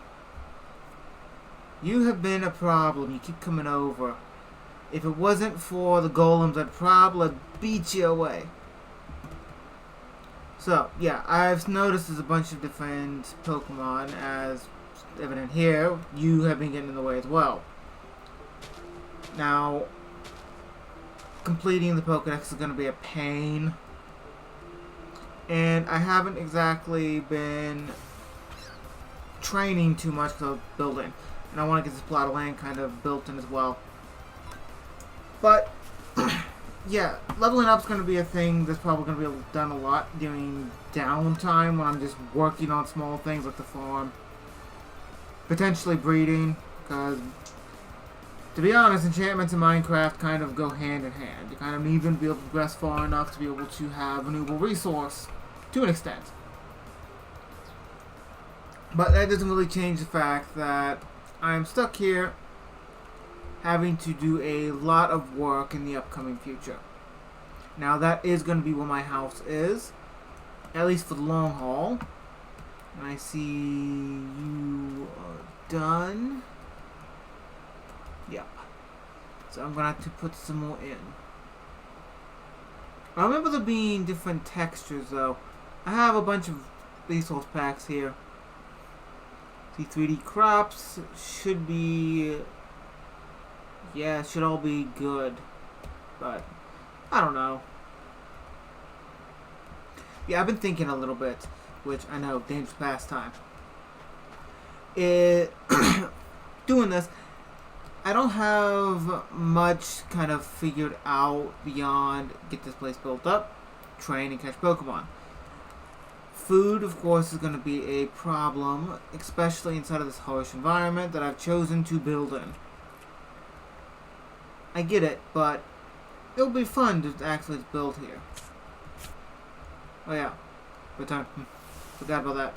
You have been a problem. You keep coming over. If it wasn't for the golems, I'd probably beat you away. So, yeah, I've noticed there's a bunch of different Pokemon, as evident here. You have been getting in the way as well. Now, completing the Pokedex is going to be a pain. And I haven't exactly been training too much because I was building. And I want to get this plot of land kind of built in as well. But, yeah, leveling up is going to be a thing that's probably going to be done a lot during downtime when I'm just working on small things like the farm. Potentially breeding, because, to be honest, enchantments in Minecraft kind of go hand in hand. You kind of need them to be able to progress far enough to be able to have a renewable resource, to an extent. But that doesn't really change the fact that I'm stuck here having to do a lot of work in the upcoming future. Now that is going to be where my house is, at least for the long haul. And I see you are done. Yeah. So I'm gonna have to put some more in. I remember there being different textures though. I have a bunch of resource packs here. The 3D crops should be... yeah, it should all be good. But, I don't know. Yeah, I've been thinking a little bit, which I know, dangerous pastime. Doing this, I don't have much kind of figured out beyond get this place built up, train, and catch Pokemon. Food, of course, is going to be a problem, especially inside of this harsh environment that I've chosen to build in. I get it, but it'll be fun to actually build here. Oh yeah, return. Forgot about that.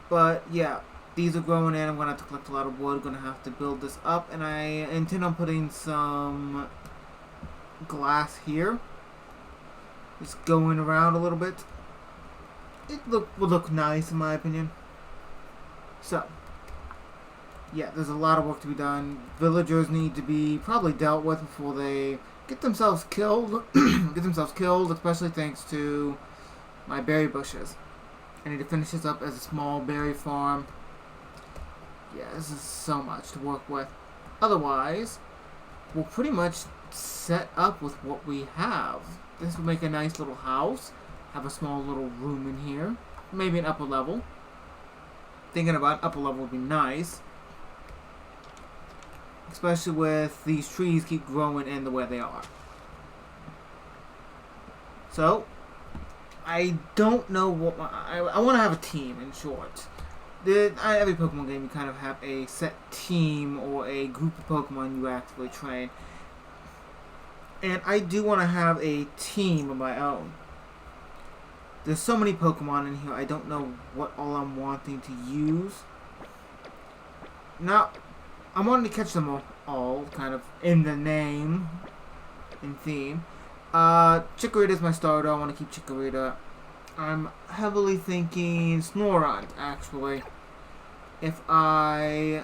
But yeah, these are growing in. I'm going to have to collect a lot of wood. Going to have to build this up, and I intend on putting some glass here. Just going around a little bit. It will look nice in my opinion. So, yeah, there's a lot of work to be done. Villagers need to be probably dealt with before they get themselves killed. Especially thanks to my berry bushes. I need to finish this up as a small berry farm. Yeah, this is so much to work with. Otherwise, we'll pretty much set up with what we have. This will make a nice little house. Have a small little room in here. Maybe an upper level. Thinking about upper level would be nice. Especially with these trees keep growing in the way they are. So, I don't know what I want to have a team, in short. Every Pokemon game you kind of have a set team or a group of Pokemon you actively train. And I do want to have a team of my own. There's so many Pokemon in here, I don't know what all I'm wanting to use. Now, I'm wanting to catch them all kind of in the name and theme. Chikorita is my starter. I want to keep Chikorita. I'm heavily thinking Snorunt, actually. If I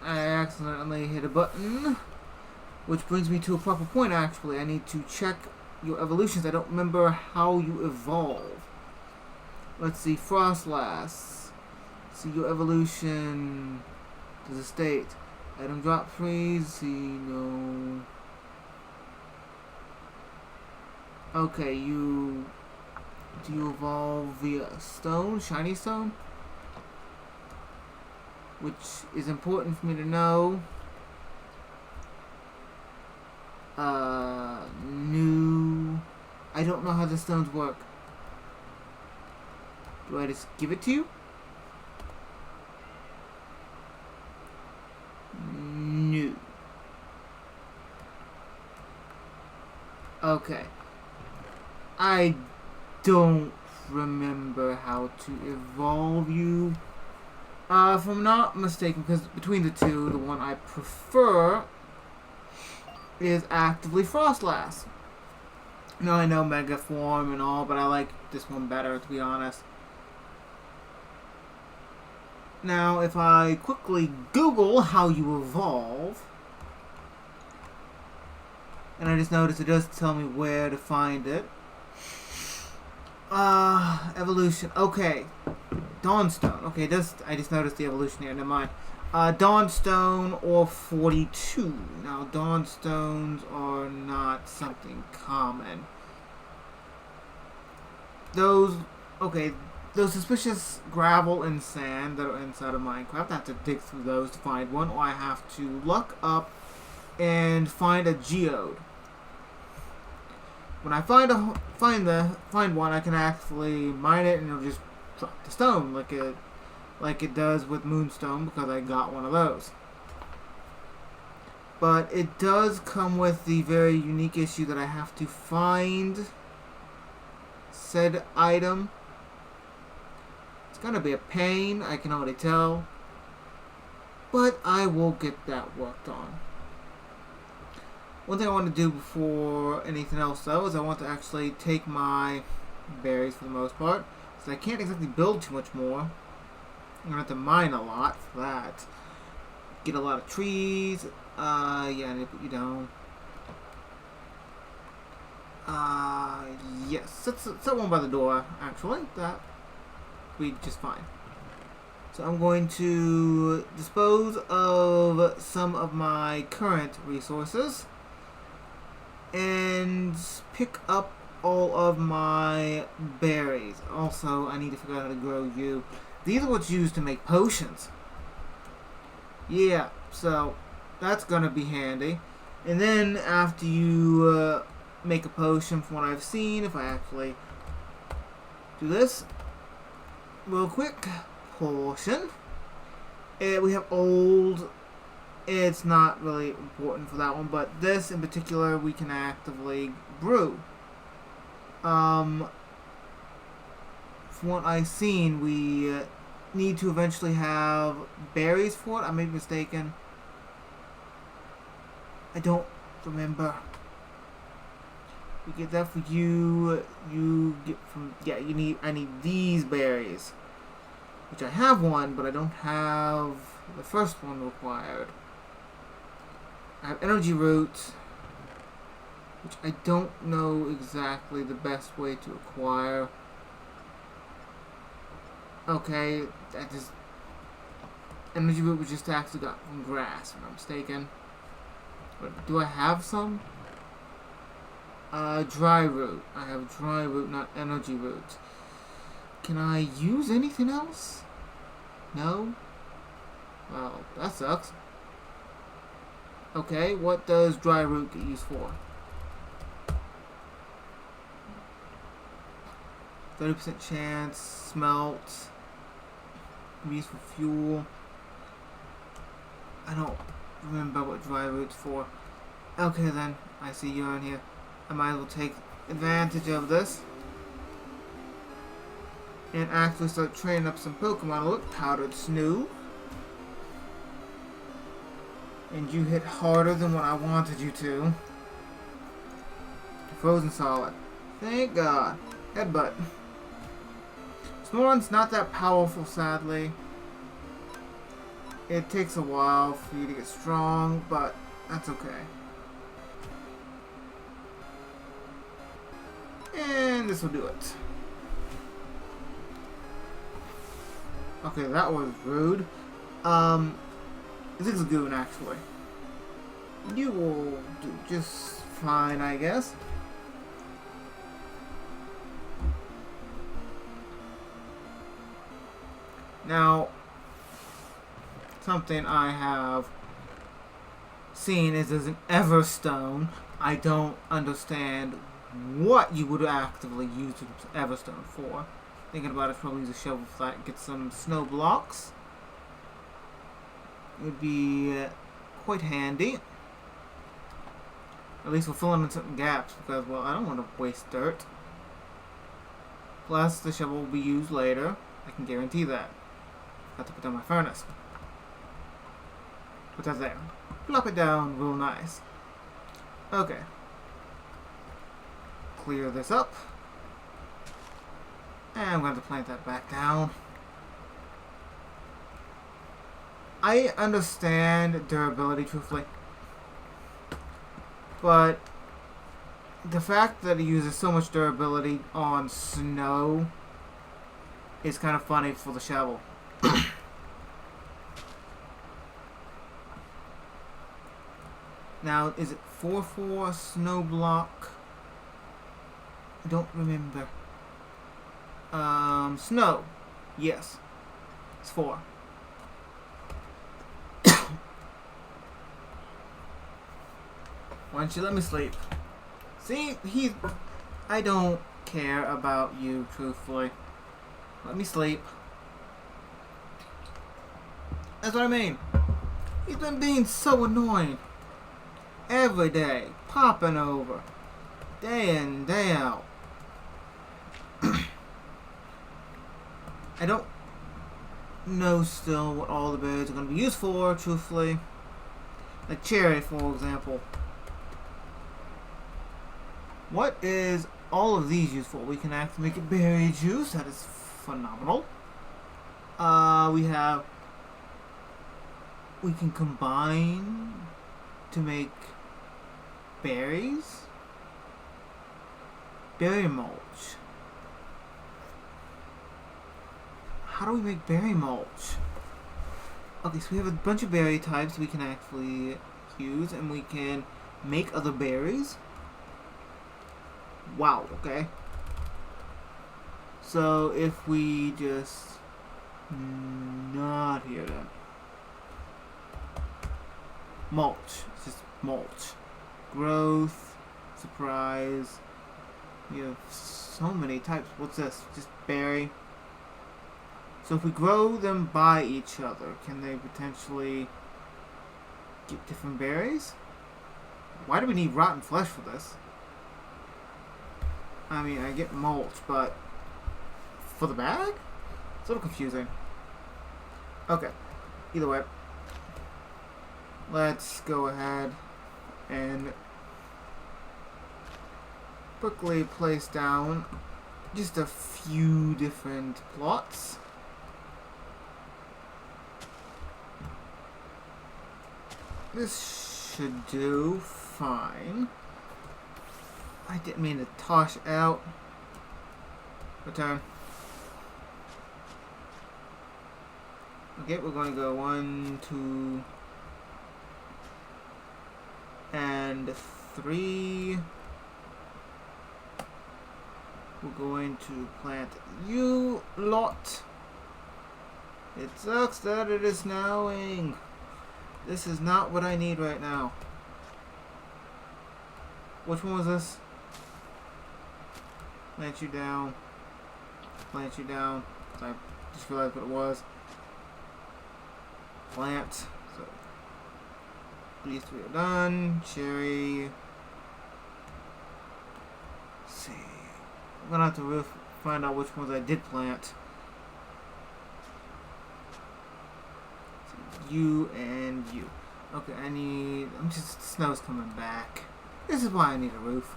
accidentally hit a button, which brings me to a proper point, actually. I need to check your evolutions. I don't remember how you evolve. Let's see, Frostlass. See your evolution. Does it state item drop freeze? See, no. Okay, do you evolve via stone, shiny stone? Which is important for me to know. New. I don't know how the stones work. Do I just give it to you? No. Okay. I don't remember how to evolve you. If I'm not mistaken, because between the two, the one I prefer is actively Frostlass. Now I know Mega Form and all, but I like this one better, to be honest. Now, if I quickly Google how you evolve, and I just noticed it does tell me where to find it. Evolution. Okay. Dawnstone. Okay, I just noticed the evolution here. Never mind. Dawnstone or 42. Now, Dawnstones are not something common. Those suspicious gravel and sand that are inside of Minecraft, I have to dig through those to find one, or I have to look up and find a geode. When I find one, I can actually mine it, and it'll just drop the stone like it does with Moonstone, because I got one of those. But it does come with the very unique issue that I have to find said item. It's gonna be a pain, I can already tell, but I will get that worked on. One thing I want to do before anything else, though, is I want to actually take my berries, for the most part, So I can't exactly build too much more. I'm gonna have to mine a lot for that. Get a lot of trees. Yeah, I need to put you down. Yes. Set one by the door, actually. That would be just fine. So I'm going to dispose of some of my current resources and pick up all of my berries. Also, I need to figure out how to grow you. These are what's used to make potions. Yeah, so that's gonna be handy. And then after you make a potion, from what I've seen, if I actually do this real quick, potion. We have old. It's not really important for that one, but this in particular we can actively brew. From what I've seen, we need to eventually have berries for it. I may be mistaken. I don't remember. We get that for you. You get from I need these berries, which I have one, but I don't have the first one required. I have energy roots, which I don't know exactly the best way to acquire. Okay, that is energy root was just actually got from grass, if I'm not mistaken. But do I have some? Dry root. I have dry root, not energy root. Can I use anything else? No? Well, that sucks. Okay, what does dry root get used for? 30% chance, smelt, used for fuel. I don't remember what dry root's for. Okay then, I see you're in here. I might as well take advantage of this and actually start training up some Pokemon. Look, Powdered Snow. And you hit harder than what I wanted you to. Frozen Solid. Thank God. Headbutt. Snorunt's not that powerful, sadly. It takes a while for you to get strong, but that's okay. And this will do it. Okay, that was rude. Zigzagoon, actually. You will do just fine, I guess. Now, something I have seen is there's an Everstone. I don't understand what you would actively use Everstone for. Thinking about it, probably use a shovel for that. Get some snow blocks. It would be quite handy. At least we'll fill in certain gaps because, well, I don't want to waste dirt. Plus, the shovel will be used later. I can guarantee that. Have to put down my furnace. Put that there. Plop it down real nice. Okay. Clear this up. And I'm going to plant that back down. I understand durability, truthfully. But the fact that it uses so much durability on snow is kind of funny for the shovel. Now, is it 4-4 snow block? I don't remember. Snow. Yes. It's 4. Why don't you let me sleep? See, I don't care about you, truthfully. Let me sleep. That's what I mean. He's been being so annoying. Every day. Popping over. Day in, day out. I don't know still what all the berries are going to be used for, truthfully. Like cherry, for example. What is all of these used for? We can actually make a berry juice. That is phenomenal. We can combine to make berries. Berry mulch. How do we make berry mulch? Okay, so we have a bunch of berry types we can actually use, and we can make other berries. Wow, okay. So if we just not here then. Mulch. It's just mulch. Growth. Surprise. We have so many types. What's this? Just berry. So if we grow them by each other, can they potentially get different berries? Why do we need rotten flesh for this? I mean, I get mulch, but for the bag? It's a little confusing. Okay. Either way. Let's go ahead and quickly place down just a few different plots. This should do fine. I didn't mean to toss out. Return. Okay, we're going to go 1, 2, and 3. We're going to plant you lot. It sucks that it is snowing. This is not what I need right now. Which one was this? Plant you down. Plant you down. I just realized what it was. Plant. So these 3 are done. Cherry. Let's see. I'm gonna have to find out which ones I did plant. So you and you. Okay, snow's coming back. This is why I need a roof.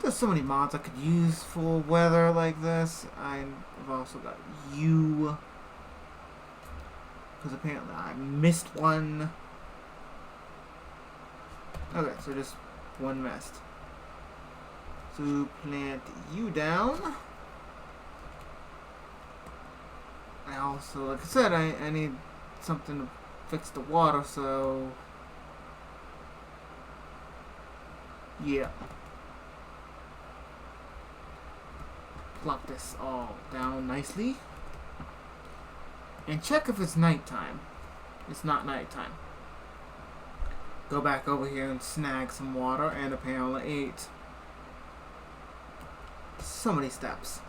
There's so many mods I could use for weather like this. I've also got you. Because apparently I missed one. Okay, so just one missed. So plant you down. I also, like I said, I need something to fix the water, so yeah. Plop this all down nicely. And check if it's nighttime. It's not nighttime. Go back over here and snag some water, and apparently 8. So many steps.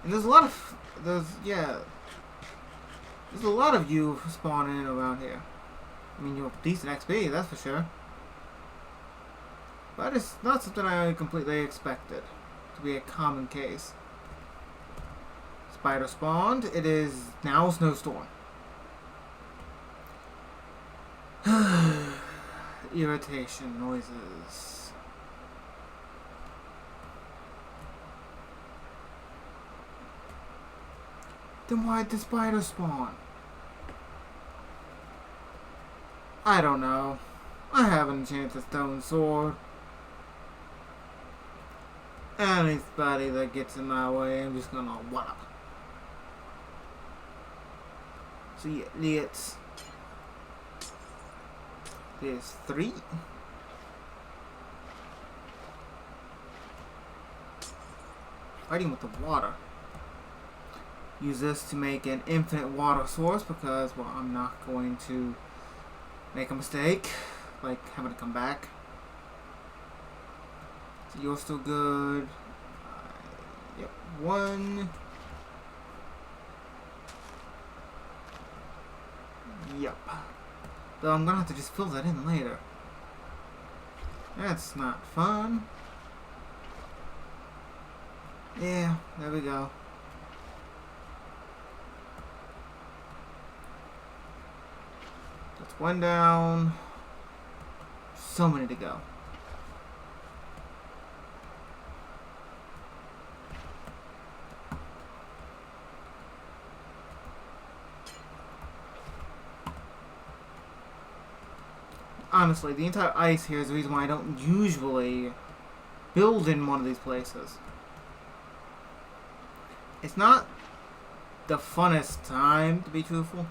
And there's a lot of there's a lot of you spawning in around here. I mean, you're decent XP, that's for sure. But it's not something I completely expected to be a common case. Spider spawned. It is now a snowstorm. Irritation noises. Then why'd the spider spawn? I don't know. I haven't enchanted a stone sword. Anybody that gets in my way, I'm just gonna wallop. So yeah, there's 3. Fighting with the water. Use this to make an infinite water source because, well, I'm not going to make a mistake, like having to come back. So you're still good. Yep, 1. Yep. Though I'm gonna have to just fill that in later. That's not fun. Yeah, there we go. That's 1 down. So many to go. honestly, the entire ice here is the reason why I don't usually build in one of these places. It's not the funnest time, to be truthful.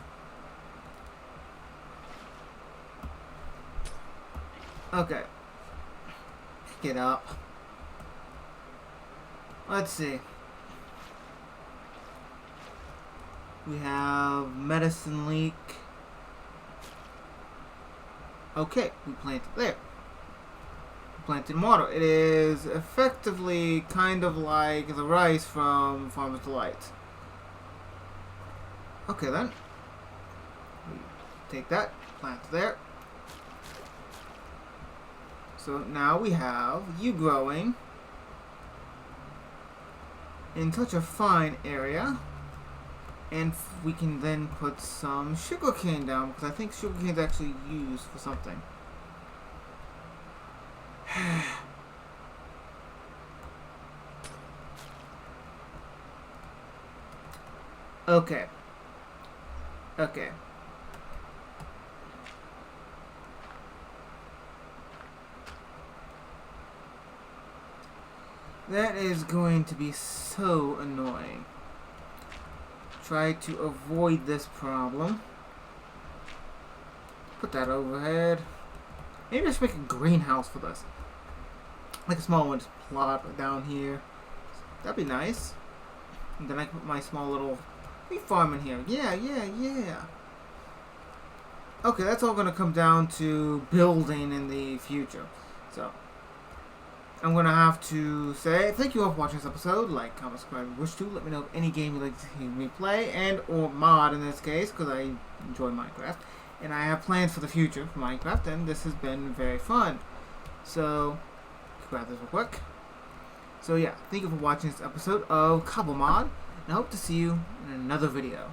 Okay. Get up. Let's see. We have medicine leak. Okay, we planted there. We planted water. It is effectively kind of like the rice from Farmer's Delight. Okay then. We take that, plant there. So now we have you growing in such a fine area. And we can then put some sugarcane down, because I think sugarcane is actually used for something. Okay. Okay. That is going to be so annoying. Try to avoid this problem. Put that overhead. Maybe just make a greenhouse for this. Like a small one, just plop it down here. That'd be nice. And then I can put my small little wheat farm in here. Yeah. Okay, that's all gonna come down to building in the future. So I'm going to have to say thank you all for watching this episode. Like, comment, subscribe if you wish to. Let me know of any game you'd like to see me play, and or mod in this case, because I enjoy Minecraft. And I have plans for the future for Minecraft, and this has been very fun. So, grab this real quick. So yeah, thank you for watching this episode of Cobble Mod, and I hope to see you in another video.